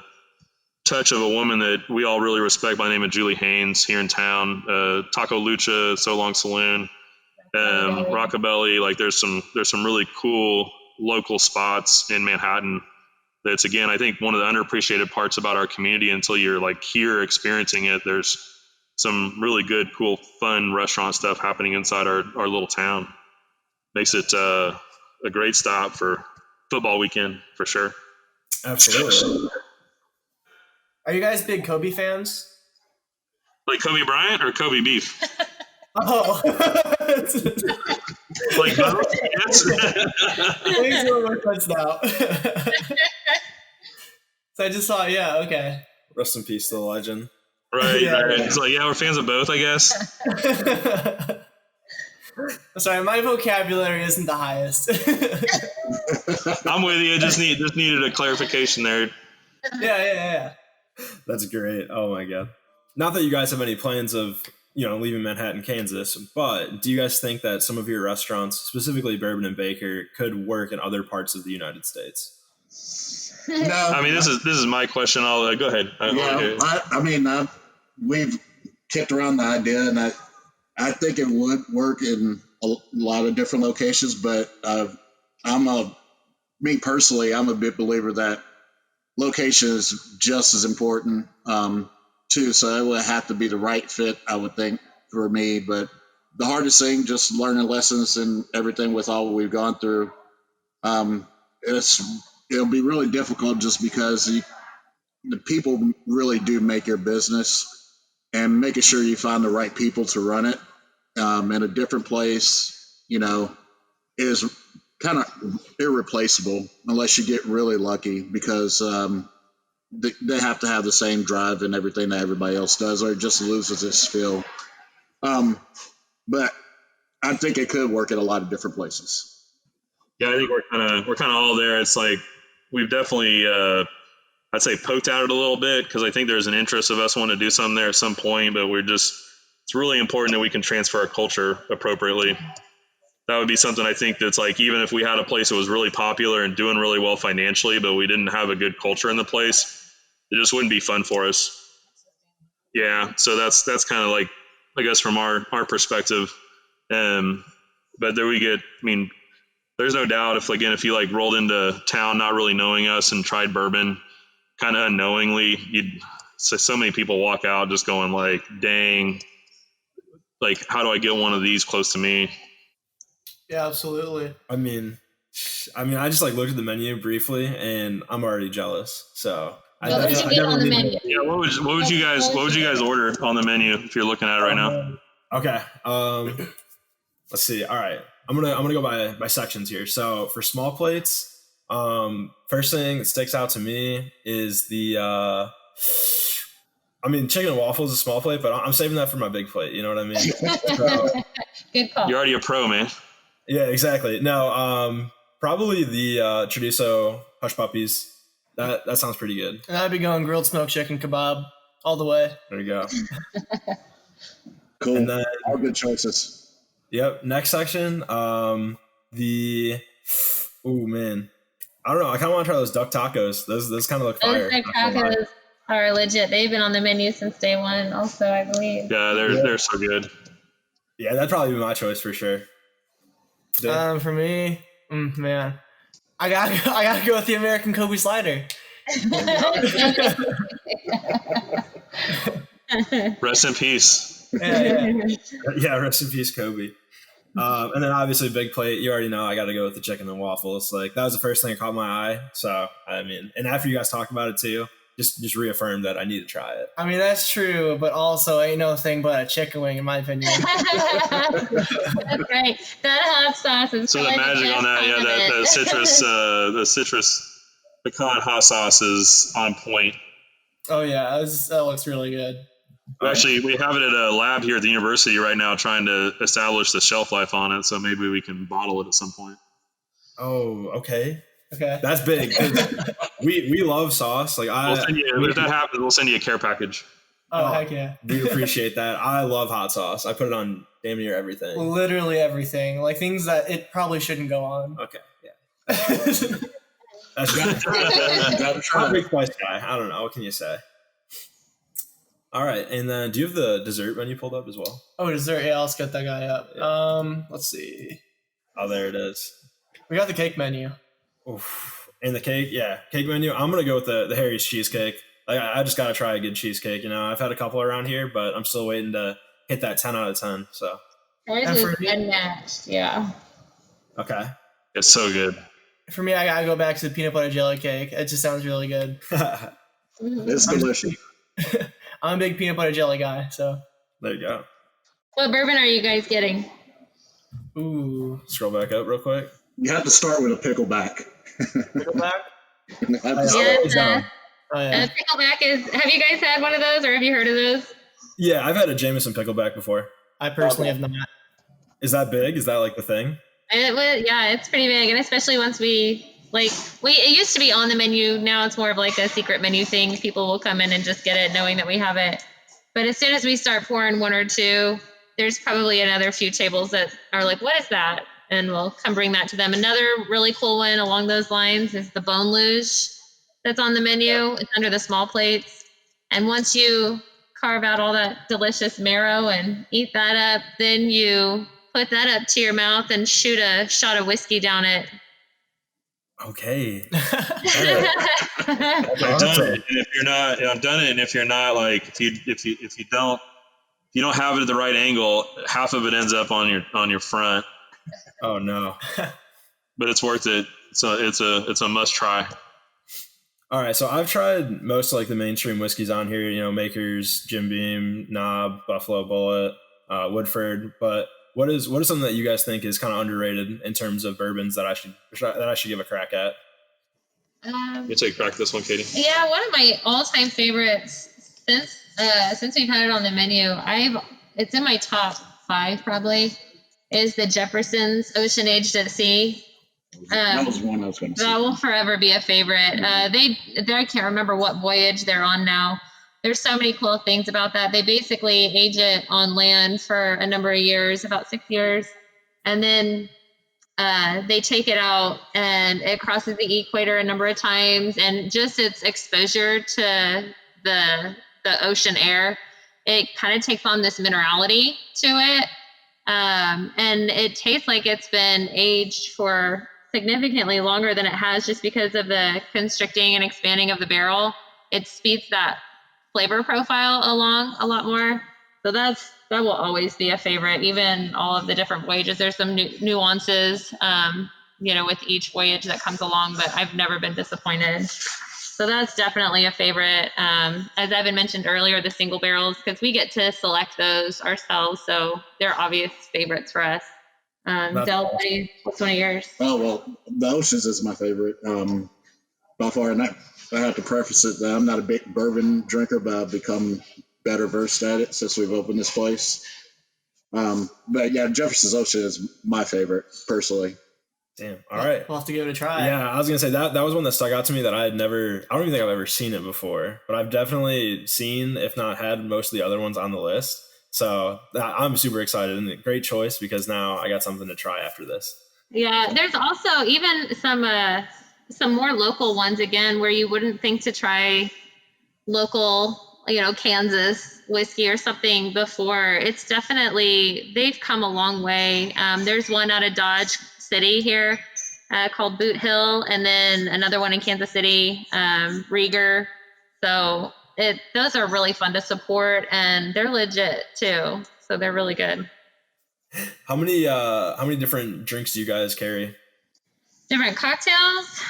touch of a woman that we all really respect by the name of Julie Haynes here in town. Taco Lucha, So Long Saloon, Rockabelly. Like there's some really cool local spots in Manhattan. That's, again, I think one of the underappreciated parts about our community until you're like here experiencing it. There's some really good, cool, fun restaurant stuff happening inside our little town. Makes it a great stop for football weekend for sure. Absolutely. Are you guys big Kobe fans? Like Kobe Bryant or Kobe beef? Oh. Like both? Yes. Things don't work much now. So I just thought, yeah, okay. Rest in peace to the legend. Right, Yeah, right. yeah. It's like, yeah, we're fans of both, I guess. Sorry, my vocabulary isn't the highest. I'm with you. Just needed a clarification there. Yeah. That's great. Oh my God. Not that you guys have any plans of, leaving Manhattan, Kansas, but do you guys think that some of your restaurants, specifically Bourbon Baker, could work in other parts of the United States? No, I mean, this is my question. I'll go ahead. We've kicked around the idea, and I think it would work in a lot of different locations. But me personally, I'm a big believer that location is just as important too. So it would have to be the right fit, I would think, for me. But the hardest thing, just learning lessons and everything with all we've gone through, it'll be really difficult just because the people really do make your business, and making sure you find the right people to run it in a different place, is kind of irreplaceable unless you get really lucky, because they have to have the same drive and everything that everybody else does, or it just loses its feel. But I think it could work in a lot of different places. Yeah, I think we're kind of all there. It's like we've definitely, I'd say, poked at it a little bit, because I think there's an interest of us wanting to do something there at some point, but it's really important that we can transfer our culture appropriately. That would be something I think that's like, even if we had a place that was really popular and doing really well financially, but we didn't have a good culture in the place, it just wouldn't be fun for us. Yeah, so that's kind of like, I guess, from our perspective. But there we get, there's no doubt if you like rolled into town not really knowing us and tried bourbon kind of unknowingly, so many people walk out just going like, dang, like, how do I get one of these close to me? Yeah, absolutely. I just like looked at the menu briefly and I'm already jealous. So What would you get on the menu? Yeah, what would you guys order on the menu if you're looking at it right now? Okay. Let's see. All right. I'm gonna go by sections here. So for small plates, first thing that sticks out to me is the chicken and waffles is a small plate, but I'm saving that for my big plate. You know what I mean? So, Good call. You're already a pro, man. yeah, exactly. No, probably the chorizo hush puppies. That sounds pretty good. And I'd be going grilled smoked chicken kebab all the way. There you go. Cool. And then, all good choices. Yep. Next section. Man, I don't know. I kind of want to try those duck tacos. Those kind of look fire. Those duck tacos are legit. They've been on the menu since day one. Also, I believe. Yeah, they're so good. Yeah, that'd probably be my choice for sure. For me, man, I gotta go with the American Kobe slider. Rest in peace. Yeah, rest in peace, Kobe. And then obviously big plate. You already know I got to go with the chicken and waffles. Like that was the first thing that caught my eye. So and after you guys talked about it too, just reaffirmed that I need to try it. That's true, but also ain't no thing but a chicken wing in my opinion. That's right. That hot sauce is so the magic on that, yeah, the citrus pecan hot sauce is on point. Oh yeah, that looks really good. Actually, we have it at a lab here at the university right now, trying to establish the shelf life on it. So maybe we can bottle it at some point. Oh, okay. Okay. That's big. 'Cause we love sauce. Like if that happens, we'll send you a care package. Oh, heck yeah. We appreciate that. I love hot sauce. I put it on damn near everything. Literally everything. Like things that it probably shouldn't go on. Okay, yeah. That's just I'm a big spice guy. I don't know. What can you say? All right, and then do you have the dessert menu pulled up as well? Oh, dessert. Yeah, let's get that guy up. Yeah. Let's see. Oh, there it is. We got the cake menu. Oof. And the cake, yeah, cake menu. I'm gonna go with the Harry's cheesecake. Like, I just gotta try a good cheesecake. You know, I've had a couple around here, but I'm still waiting to hit that 10 out of 10. So. Ours is unmatched. Yeah. Okay. It's so good. For me, I gotta go back to the peanut butter jelly cake. It just sounds really good. It's delicious. I'm a big peanut butter jelly guy, so. There you go. What bourbon are you guys getting? Ooh. Scroll back up real quick. You have to start with a pickleback. Pickleback? Oh, yeah. Pickleback is. Have you guys had one of those, or have you heard of those? Yeah, I've had a Jameson pickleback before. I personally have not. Is that big? Is that like the thing? It's pretty big, and especially once it used to be on the menu. Now it's more of like a secret menu thing. People will come in and just get it, knowing that we have it. But as soon as we start pouring one or two, there's probably another few tables that are like, "What is that?" And we'll come bring that to them. Another really cool one along those lines is the bone luge that's on the menu. It's under the small plates. And once you carve out all that delicious marrow and eat that up, then you put that up to your mouth and shoot a shot of whiskey down it. Okay. I've done it, and if you're not like, if you don't have it at the right angle, half of it ends up on your front. Oh no. But it's worth it. So it's a must try. All right, so I've tried most like the mainstream whiskeys on here, you know, Makers, Jim Beam, Knob, Buffalo Bullet, Woodford. But what is something that you guys think is kind of underrated in terms of bourbons that I should give a crack at? You take a crack at this one, Katie. Yeah, one of my all-time favorites since we've had it on the menu, it's in my top 5 probably, is the Jefferson's Ocean Aged at Sea. That was one I was going to say. That will forever be a favorite. I can't remember what voyage they're on now. There's so many cool things about that. They basically age it on land for a number of years, about 6 years, and then they take it out and it crosses the equator a number of times, and just its exposure to the ocean air, it kind of takes on this minerality to it, and it tastes like it's been aged for significantly longer than it has, just because of the constricting and expanding of the barrel. It speeds that flavor profile along a lot more. So that will always be a favorite. Even all of the different voyages, there's some nuances, with each voyage that comes along, but I've never been disappointed. So that's definitely a favorite. As Evan mentioned earlier, the single barrels, because we get to select those ourselves, so they're obvious favorites for us. Del, what's one of yours? Oh, well, the Oceans is my favorite by far. And I have to preface it that I'm not a big bourbon drinker, but I've become better versed at it since we've opened this place. But yeah, Jefferson's Ocean is my favorite, personally. Damn. All right. We'll have to give it a try. Yeah, I was going to say that was one that stuck out to me that I don't even think I've ever seen it before, but I've definitely seen, if not had, most of the other ones on the list. So I'm super excited, and a great choice, because now I got something to try after this. Yeah, there's also even some more local ones, again, where you wouldn't think to try local, Kansas whiskey or something before. It's definitely, they've come a long way. There's one out of Dodge City here called Boot Hill, and then another one in Kansas City, Rieger. So those are really fun to support, and they're legit too. So they're really good. How many different drinks do you guys carry? Different cocktails?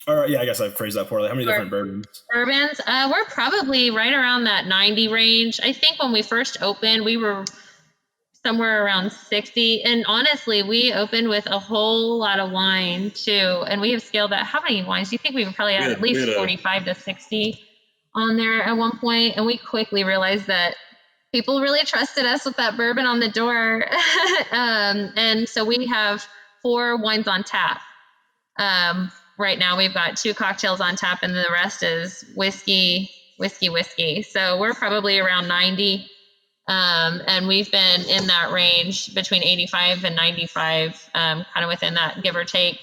Or yeah, I guess I phrased that poorly. How many different bourbons? Bourbons? We're probably right around that 90 range. I think when we first opened, we were somewhere around 60. And honestly, we opened with a whole lot of wine too. And we have scaled that. How many wines? Do you think we probably had at least 45 to 60 on there at one point? And we quickly realized that people really trusted us with that bourbon on the door. And so we have 4 wines on tap. Right now we've got 2 cocktails on tap, and the rest is whiskey. So we're probably around 90. And we've been in that range between 85 and 95, kind of within that, give or take,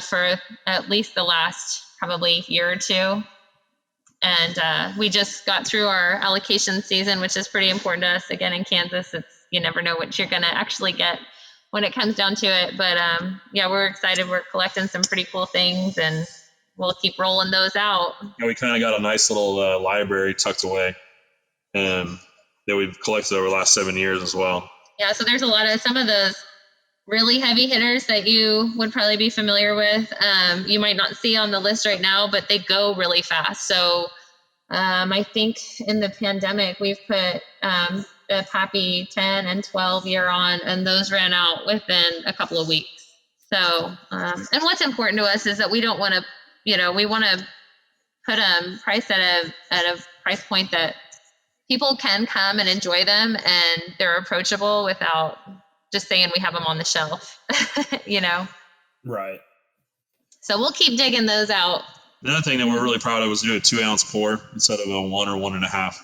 for at least the last probably year or two. And we just got through our allocation season, which is pretty important to us. Again, in Kansas, you never know what you're going to actually get when it comes down to it. But yeah, we're excited. We're collecting some pretty cool things, and we'll keep rolling those out. Yeah, we kind of got a nice little library tucked away that we've collected over the last 7 years as well. Yeah, so there's some of those really heavy hitters that you would probably be familiar with. You might not see on the list right now, but they go really fast. So I think in the pandemic, we've put the Pappy 10 and 12 year on, and those ran out within a couple of weeks. So, and what's important to us is that we don't want to, we want to put a price at a price point that people can come and enjoy them, and they're approachable without just saying we have them on the shelf, Right. So we'll keep digging those out. Another thing that we're really proud of was doing a 2-ounce pour instead of a 1 or 1.5.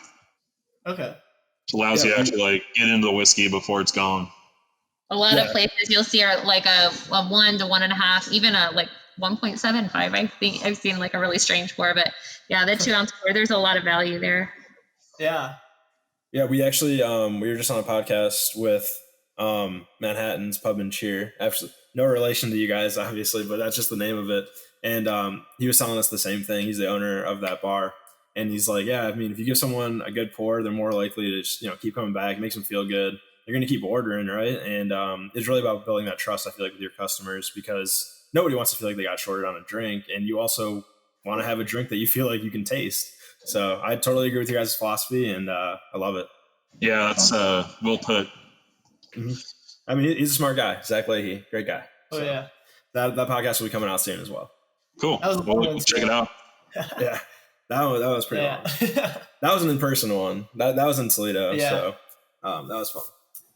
Okay. It allows you to actually get into the whiskey before it's gone. A lot of places you'll see are like a 1 to 1.5, even a like 1.75. I think I've seen like a really strange pour, but yeah, the 2-ounce pour, there's a lot of value there. Yeah. Yeah, we actually we were just on a podcast with Manhattan's Pub and Cheer. Actually, no relation to you guys, obviously, but that's just the name of it. And he was telling us the same thing. He's the owner of that bar, and he's like, "Yeah, I mean, if you give someone a good pour, they're more likely to just keep coming back. It makes them feel good. They're going to keep ordering, right?" And it's really about building that trust, I feel like, with your customers, because nobody wants to feel like they got shorted on a drink, and you also want to have a drink that you feel like you can taste. So I totally agree with your guys' philosophy, and I love it. Yeah, that's well put. Mm-hmm. I mean, he's a smart guy. Zach Leahy, great guy. Oh, yeah. That podcast will be coming out soon as well. Cool. We'll check it out. Yeah, that was pretty long. That was an in-person one. That was in Toledo. Yeah. So that was fun.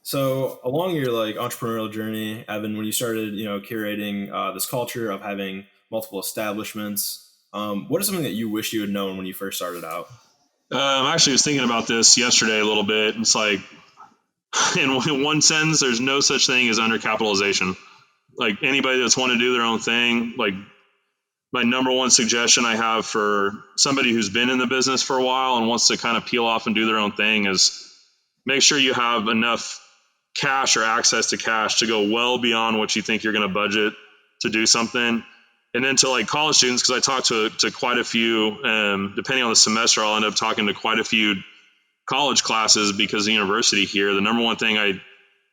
So along your entrepreneurial journey, Evan, when you started, curating this culture of having multiple establishments, what is something that you wish you had known when you first started out? I actually was thinking about this yesterday a little bit. It's like, in one sense, there's no such thing as undercapitalization. Like anybody that's want to do their own thing, like my number one suggestion I have for somebody who's been in the business for a while and wants to kind of peel off and do their own thing is make sure you have enough cash or access to cash to go well beyond what you think you're going to budget to do something. And then to college students, because I talked to quite a few, depending on the semester, I'll end up talking to quite a few college classes because of the university here. The number one thing I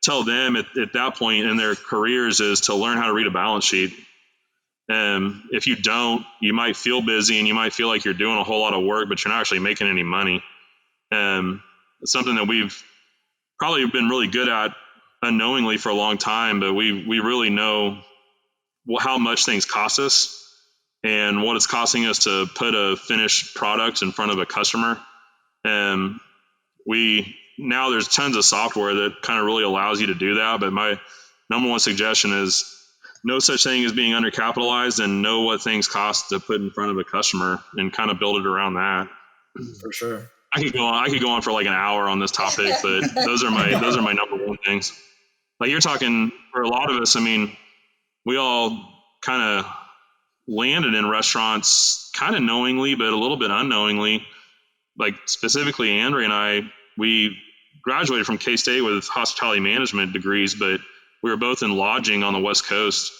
tell them at that point in their careers is to learn how to read a balance sheet. If you don't, you might feel busy and you might feel like you're doing a whole lot of work, but you're not actually making any money. It's something that we've probably been really good at unknowingly for a long time, but we really know how much things cost us and what it's costing us to put a finished product in front of a customer. Now there's tons of software that kind of really allows you to do that. But my number one suggestion is no such thing as being undercapitalized, and know what things cost to put in front of a customer and kind of build it around that. For sure. I could go on for like an hour on this topic, but those are my number one things. Like you're talking for a lot of us, I mean, we all kind of landed in restaurants kind of knowingly, but a little bit unknowingly. Like specifically Andre and I, we graduated from K-State with hospitality management degrees, but we were both in lodging on the West Coast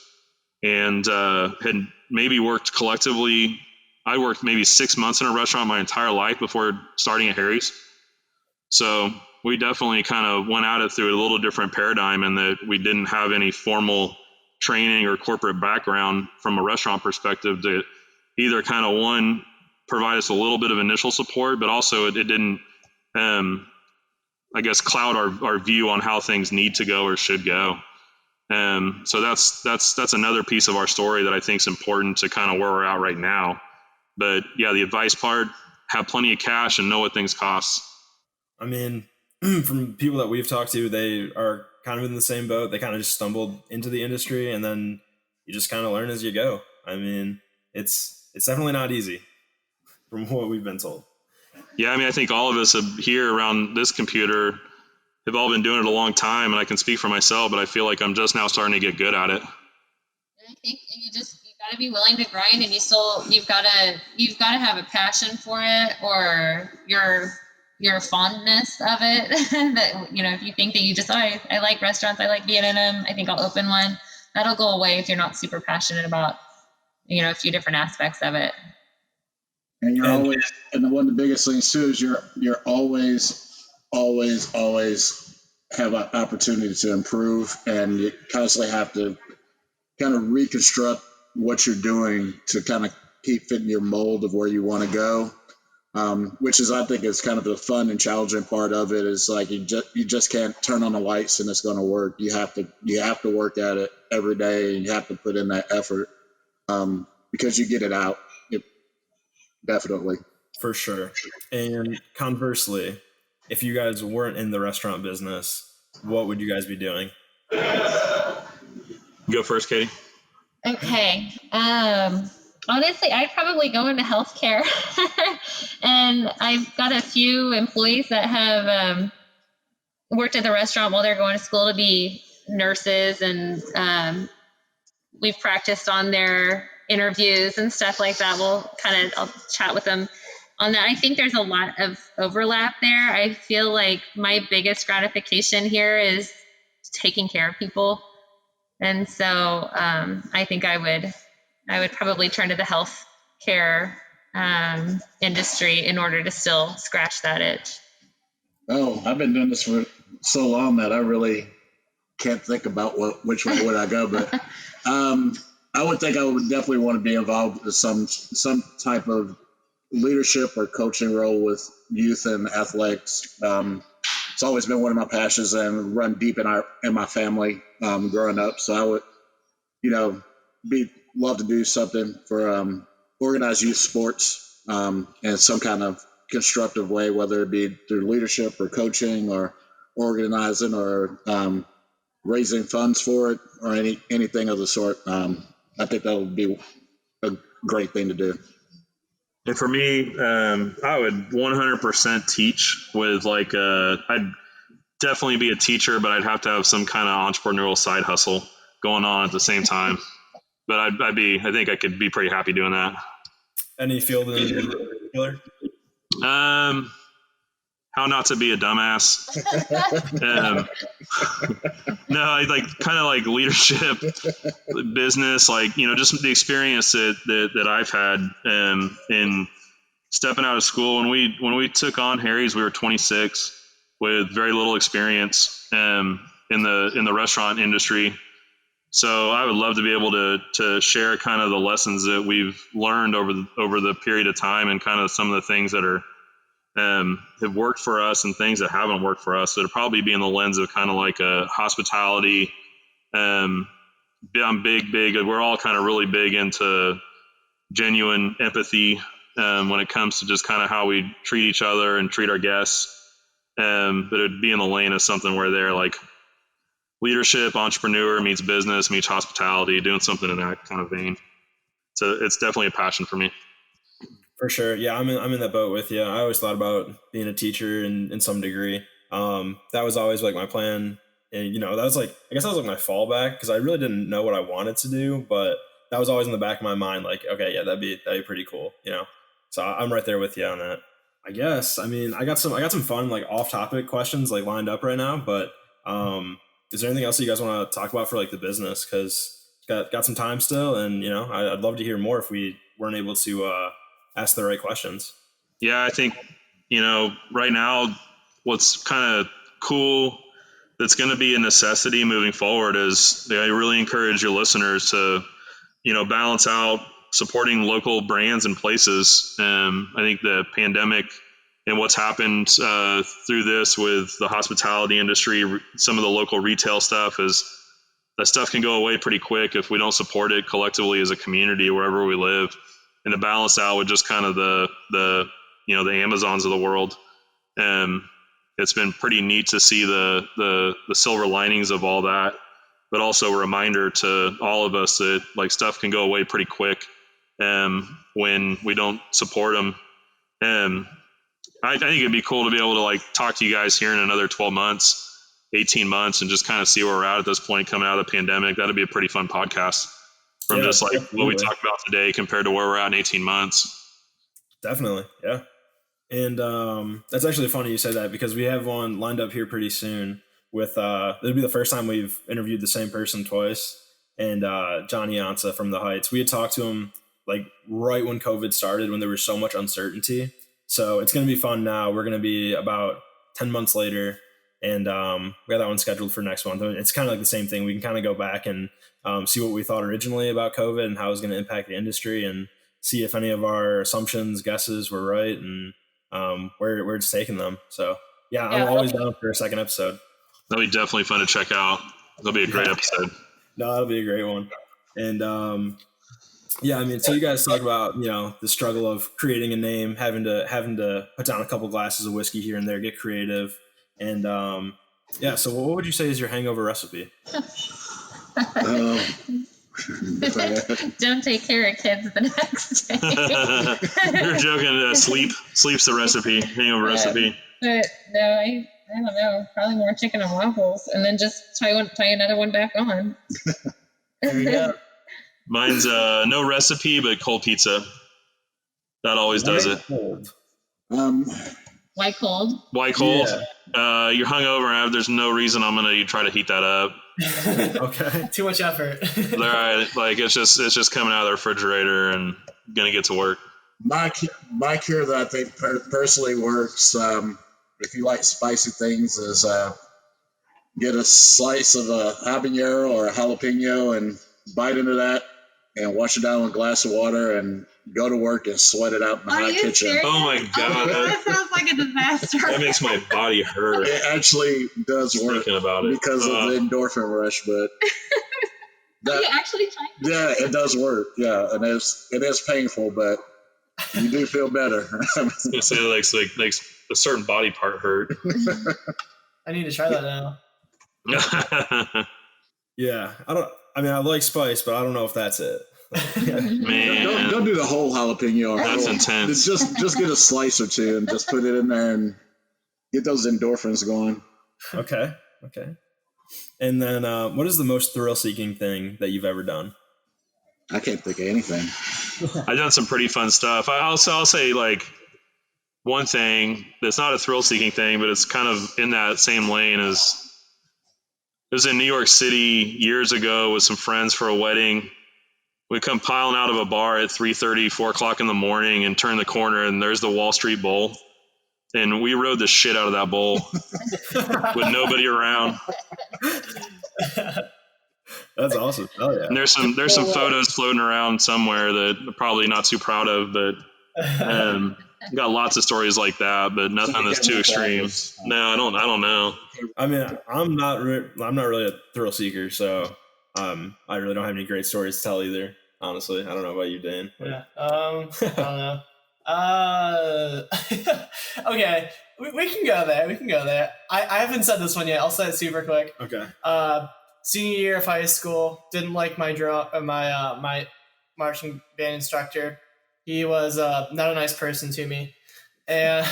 and had maybe worked collectively. I worked maybe 6 months in a restaurant my entire life before starting at Harry's. So we definitely kind of went at it through a little different paradigm in that we didn't have any formal training or corporate background from a restaurant perspective to either kind of provide us a little bit of initial support, but also it didn't I guess, cloud our view on how things need to go or should go. So that's another piece of our story that I think is important to kind of where we're at right now. But yeah, the advice part, have plenty of cash and know what things cost. I mean, from people that we've talked to, they are kind of in the same boat. They kind of just stumbled into the industry, and then you just kind of learn as you go. I mean, it's definitely not easy from what we've been told. Yeah, I mean, I think all of us here around this computer have all been doing it a long time, and I can speak for myself, but I feel like I'm just now starting to get good at it. I think you got to be willing to grind, and you've got to have a passion for it, or your fondness of it. That, if you think that you just, I like restaurants, I like being in them, I think I'll open one. That'll go away if you're not super passionate about, a few different aspects of it. And you're always, and one of the biggest things too is you're always have an opportunity to improve, and you constantly have to kind of reconstruct what you're doing to kind of keep fitting your mold of where you want to go. Which is, I think, is kind of the fun and challenging part of it. Is like you just can't turn on the lights and it's going to work. You have to work at it every day, and you have to put in that effort because you get it out. Definitely. For sure. And conversely, if you guys weren't in the restaurant business, what would you guys be doing? Go first, Katie. Okay. Honestly, I'd probably go into healthcare. And I've got a few employees that have worked at the restaurant while they're going to school to be nurses, and we've practiced on their interviews and stuff like that. I'll chat with them on that. I think there's a lot of overlap there. I feel like my biggest gratification here is taking care of people. And so I think I would probably turn to the healthcare industry in order to still scratch that itch. Oh, I've been doing this for so long that I really can't think about which way would I go, but I would think I would definitely want to be involved with some type of leadership or coaching role with youth and athletics. It's always been one of my passions and run deep in my family growing up. So I would, love to do something for organized youth sports in some kind of constructive way, whether it be through leadership or coaching or organizing or raising funds for it or anything of the sort. I think that would be a great thing to do. And for me, I would 100% teach with I'd definitely be a teacher, but I'd have to have some kind of entrepreneurial side hustle going on at the same time. But I think I could be pretty happy doing that. Any field in particular? How not to be a dumbass. No, I kind of leadership, business, just the experience that I've had in stepping out of school. When we took on Harry's, we were 26 with very little experience in the restaurant industry. So I would love to be able to share kind of the lessons that we've learned over the period of time, and kind of some of the things that are have worked for us and things that haven't worked for us. So it'll probably be in the lens of kind of like a hospitality. I'm big. We're all kind of really big into genuine empathy when it comes to just kind of how we treat each other and treat our guests. But it'd be in the lane of something where they're like leadership, entrepreneur meets business, meets hospitality, doing something in that kind of vein. So it's definitely a passion for me. For sure. Yeah, I'm in that boat with you. I always thought about being a teacher in some degree. That was always my plan. And, that was I guess that was my fallback, because I really didn't know what I wanted to do, but that was always in the back of my mind. Okay, yeah, that'd be pretty cool. So I'm right there with you on that. I guess, I got some fun, off topic questions lined up right now, but, is there anything else you guys want to talk about for the business? Cause got some time still. And, I'd love to hear more if we weren't able to, ask the right questions. Yeah, I think, right now, what's kind of cool that's going to be a necessity moving forward is I really encourage your listeners to, balance out supporting local brands and places. I think the pandemic and what's happened through this with the hospitality industry, some of the local retail stuff, is that stuff can go away pretty quick if we don't support it collectively as a community wherever we live. And to balance out with just kind of the Amazons of the world. It's been pretty neat to see the silver linings of all that, but also a reminder to all of us that like stuff can go away pretty quick when we don't support them. I think it'd be cool to be able to like talk to you guys here in another 12 months, 18 months, and just kind of see where we're at this point coming out of the pandemic. That'd be a pretty fun podcast from just like what we talked about today compared to where we're at in 18 months. Definitely. Yeah. And that's actually funny you say that, because we have one lined up here pretty soon with, it'll be the first time we've interviewed the same person twice. And Johnny Ansa from the Heights, we had talked to him like right when COVID started, when there was so much uncertainty. So it's going to be fun now. We're going to be about 10 months later, and we got that one scheduled for next month. It's kind of like the same thing. We can kind of go back and see what we thought originally about COVID and how it was going to impact the industry, and see if any of our assumptions, guesses were right, and where it's taking them. So yeah, I'm always down for a second episode. That'll be definitely fun to check out. That'll be a great episode. No, that'll be a great one. And yeah, I mean, so you guys talk about, the struggle of creating a name, having to put down a couple glasses of whiskey here and there, get creative. And yeah, so what would you say is your hangover recipe? Don't take care of kids the next day. You're joking. Sleep's the recipe, hangover recipe. But no, I don't know. Probably more chicken and waffles, and then just tie another one back on. There you go. Mine's no recipe, but cold pizza. That always does it. Cold. Why cold? Why cold? Yeah. You're hungover, and there's no reason I'm gonna try to heat that up. Okay. Too much effort. All right, like it's just coming out of the refrigerator and gonna get to work. My cure that I think personally works, if you like spicy things, is get a slice of a habanero or a jalapeno and bite into that and wash it down with a glass of water and go to work and sweat it out in the hot kitchen. Serious? Oh my god, that sounds like a disaster. that makes my body hurt. It actually does work Thinking about it because of the endorphin rush, but You actually tried? yeah, it does work. Yeah, and it is painful, but you do feel better. I was gonna say like a certain body part hurt. I need to try that now. Yeah, I like spice, but I don't know if that's it. Man, Don't do the whole jalapeno. That's intense. Just get a slice or two and just put it in there and get those endorphins going. Okay. And then what is the most thrill-seeking thing that you've ever done? I can't think of anything. I've done some pretty fun stuff. I'll say like one thing that's not a thrill-seeking thing, but it's kind of in that same lane as it was in New York City years ago with some friends for a wedding. We come piling out of a bar at 3:30, 4 o'clock in the morning and turn the corner and there's the Wall Street Bowl. And we rode the shit out of that bowl with nobody around. That's awesome. Oh yeah. And there's some photos floating around somewhere that I'm probably not too proud of, but got lots of stories like that, but nothing that's too extreme. No, I don't know. I mean, I'm not really a thrill seeker, so I really don't have any great stories to tell either. Honestly, I don't know about you, Dan. Yeah. I don't know. Okay, we can go there. I haven't said this one yet. I'll say it super quick. Okay. Senior year of high school, didn't like my my marching band instructor. He was not a nice person to me. And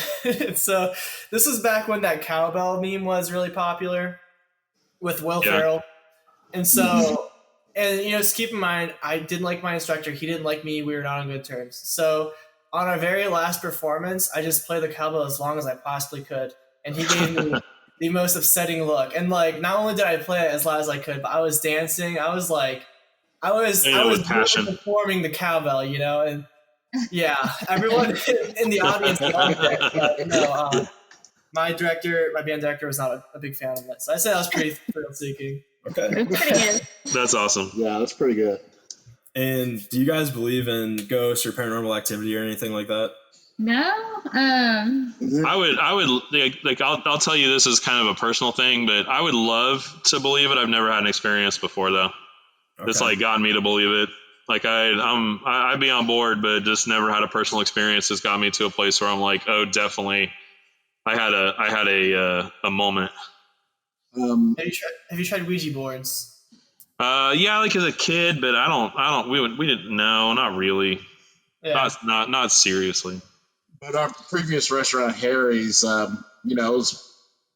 so this was back when that cowbell meme was really popular with Will Ferrell. And so, and just keep in mind, I didn't like my instructor. He didn't like me. We were not on good terms. So on our very last performance, I just played the cowbell as long as I possibly could. And he gave me the most upsetting look. And like, not only did I play it as loud as I could, but I was dancing. I was passion. performing the cowbell, and yeah, everyone in the audience loved it. But no, my band director was not a big fan of it. So I said I was pretty thrill-seeking. Okay. Pretty good. That's awesome. Yeah, that's pretty good. And do you guys believe in ghosts or paranormal activity or anything like that? No. I would like I'll tell you this is kind of a personal thing, but I would love to believe it. I've never had an experience before though. Okay. It's like got me to believe it. Like I'd be on board, but just never had a personal experience that's got me to a place where I'm like, oh, definitely. I had a moment. Have you tried Ouija boards? Yeah, like as a kid, but we didn't know, not really. Yeah. Not seriously. But our previous restaurant, Harry's, it was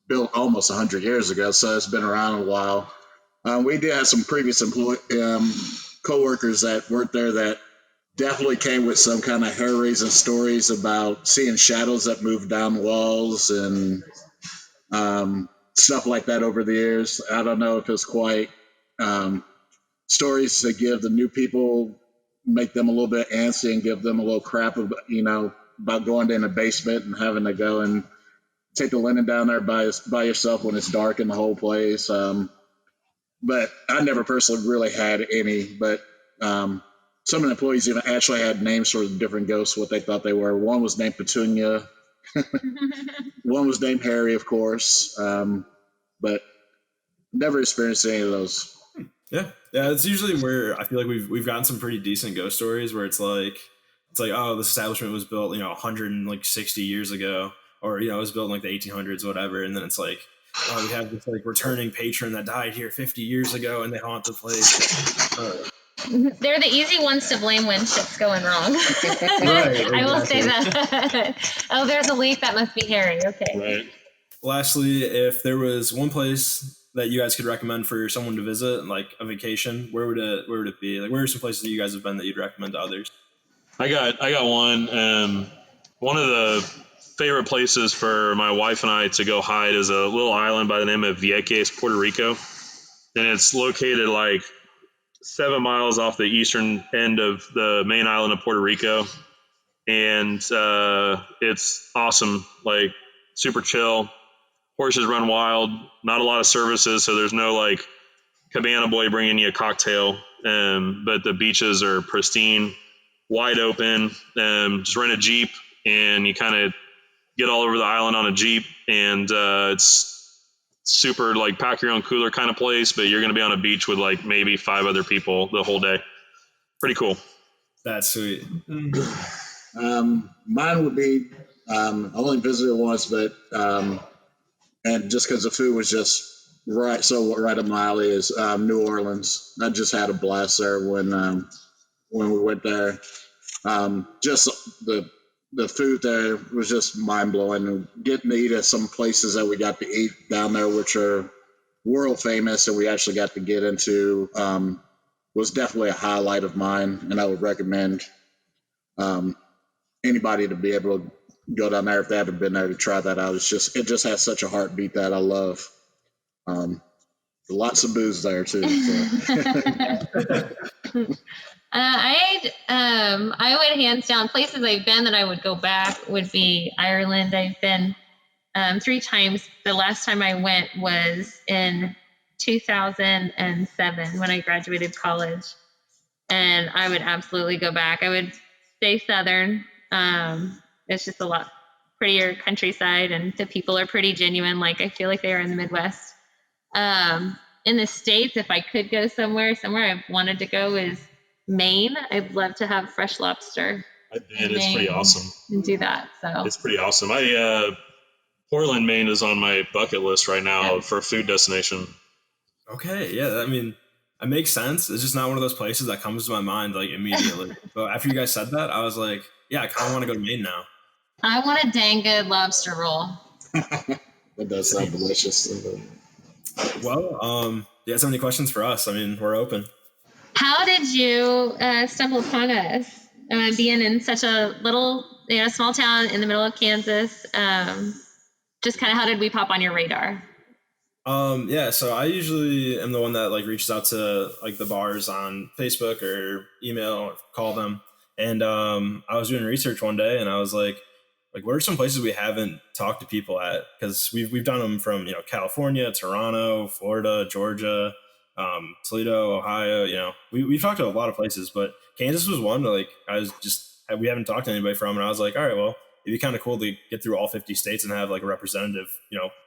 built almost 100 years ago, so it's been around a while. We did have some previous coworkers that worked there that definitely came with some kind of hair-raising stories about seeing shadows that moved down walls and stuff like that over the years. I don't know if it's quite stories to give the new people, make them a little bit antsy and give them a little crap about going in the basement and having to go and take the linen down there by yourself when it's dark in the whole place. But I never personally really had any, but some of the employees even actually had names for the different ghosts, what they thought they were. One was named Petunia. One was named Harry, of course, but never experienced any of those. Yeah, it's usually where I feel like we've gotten some pretty decent ghost stories where it's like oh, this establishment was built 160 years ago, or it was built in like the 1800s or whatever, and then it's like, oh, we have this like returning patron that died here 50 years ago and they haunt the place. They're the easy ones to blame when shit's going wrong. Right, I will exactly. say that. Oh, there's a leak. That must be Harry. Okay. Right. Lastly, if there was one place that you guys could recommend for someone to visit, like a vacation, where would it be? Like, where are some places that you guys have been that you'd recommend to others? I got one. One of the favorite places for my wife and I to go hide is a little island by the name of Vieques, Puerto Rico, and it's located like 7 miles off the eastern end of the main island of Puerto Rico, and it's awesome. Like super chill. Horses run wild. Not a lot of services, so there's no like cabana boy bringing you a cocktail. But the beaches are pristine, wide open. Just rent a Jeep and you kind of get all over the island on a Jeep, and it's super like pack your own cooler kind of place, but you're going to be on a beach with like maybe 5 other people the whole day. Pretty cool. That's sweet. Mine would be, I only visited once, but and just because the food was just right up my alley, is New Orleans. I just had a blast there when we went there. Just the food there was just mind blowing, and getting to eat at some places that we got to eat down there, which are world famous, and we actually got to get into, was definitely a highlight of mine, and I would recommend anybody to be able to go down there if they haven't been there to try that out. It just has such a heartbeat that I love. Lots of booze there too. So. I would hands down, places I've been that I would go back would be Ireland. I've been 3 times. The last time I went was in 2007 when I graduated college, and I would absolutely go back. I would stay southern. It's just a lot prettier countryside, and the people are pretty genuine, like I feel like they are in the Midwest. In the States, if I could go somewhere I've wanted to go is Maine. I'd love to have fresh lobster. I've been. It's pretty awesome. And do that. So it's pretty awesome. Portland, Maine is on my bucket list right now for a food destination. Okay, yeah, I mean, it makes sense. It's just not one of those places that comes to my mind like immediately. But after you guys said that, I was like, yeah, I kind of want to go to Maine now. I want a dang good lobster roll. That does sound delicious. Well, do you guys have any questions for us? I mean, we're open. How did you stumble upon us? Being in such a little, small town in the middle of Kansas, just kind of how did we pop on your radar? Yeah, so I usually am the one that like reaches out to like the bars on Facebook or email or call them. And I was doing research one day and I was like, what are some places we haven't talked to people at? Because we've done them from, California, Toronto, Florida, Georgia, Toledo, Ohio, we've talked to a lot of places, but Kansas was one that we haven't talked to anybody from. And I was like, all right, well, it'd be kind of cool to get through all 50 states and have like a representative,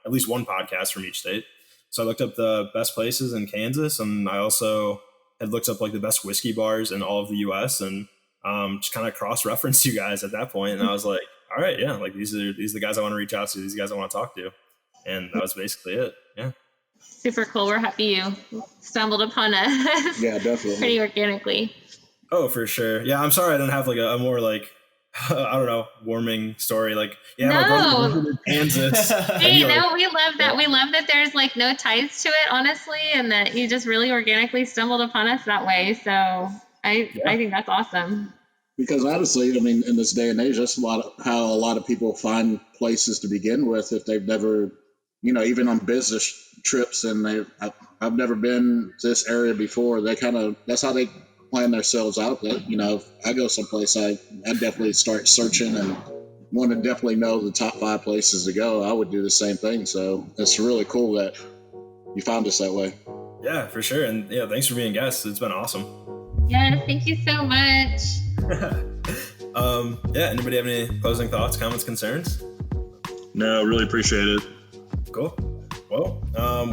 at least one podcast from each state. So I looked up the best places in Kansas, and I also had looked up like the best whiskey bars in all of the US, and just kind of cross-referenced you guys at that point. And I was like, all right, yeah, like these are the guys I want to reach out to, these guys I want to talk to. And that was basically it. Yeah. Super cool. We're happy you stumbled upon us. Yeah, definitely. Pretty organically. Oh, for sure. Yeah, I'm sorry I don't have like a more like, I don't know, warming story. Like, yeah, No. my brother lived in Kansas. Hey, no, we love that. We love that there's like no ties to it, honestly, and that you just really organically stumbled upon us that way. So I think that's awesome. Because honestly, I mean, in this day and age, that's how a lot of people find places to begin with if they've never, even on business trips, and I've never been to this area before. That's how they plan themselves out. That if I go someplace, I definitely start searching and want to definitely know the top 5 places to go. I would do the same thing. So it's really cool that you found us that way. Yeah, for sure. And yeah, thanks for being guests. It's been awesome. Yes, thank you so much. Yeah, anybody have any closing thoughts, comments, concerns? No, really appreciate it. Cool. Well,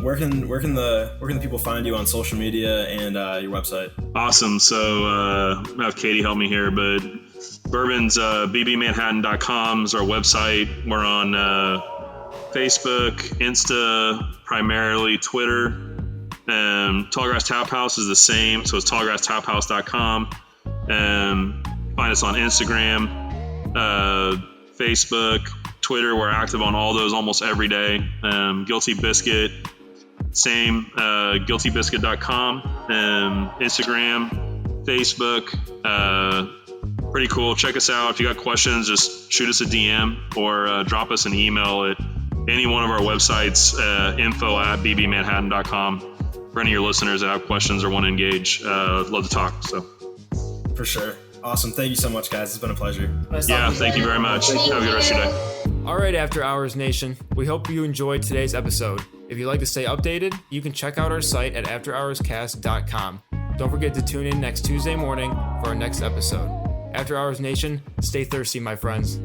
where can the people find you on social media and your website? Awesome. So I'll have Katie help me here, but Bourbon's bbmanhattan.com is our website. We're on Facebook, Insta, primarily Twitter. Tallgrass Tap House is the same, so it's tallgrasstaphouse.com. Find us on Instagram, Facebook, Twitter. We're active on all those almost every day. Guilty Biscuit, same, guiltybiscuit.com, Instagram, Facebook. Pretty cool. Check us out. If you got questions, just shoot us a DM or drop us an email at any one of our websites, info@bbmanhattan.com. For any of your listeners that have questions or want to engage, love to talk. So, for sure. Awesome. Thank you so much, guys. It's been a pleasure. Yeah, thank you very much. Have a good rest of your day. All right, After Hours Nation, we hope you enjoyed today's episode. If you'd like to stay updated, you can check out our site at afterhourscast.com. Don't forget to tune in next Tuesday morning for our next episode. After Hours Nation, stay thirsty, my friends.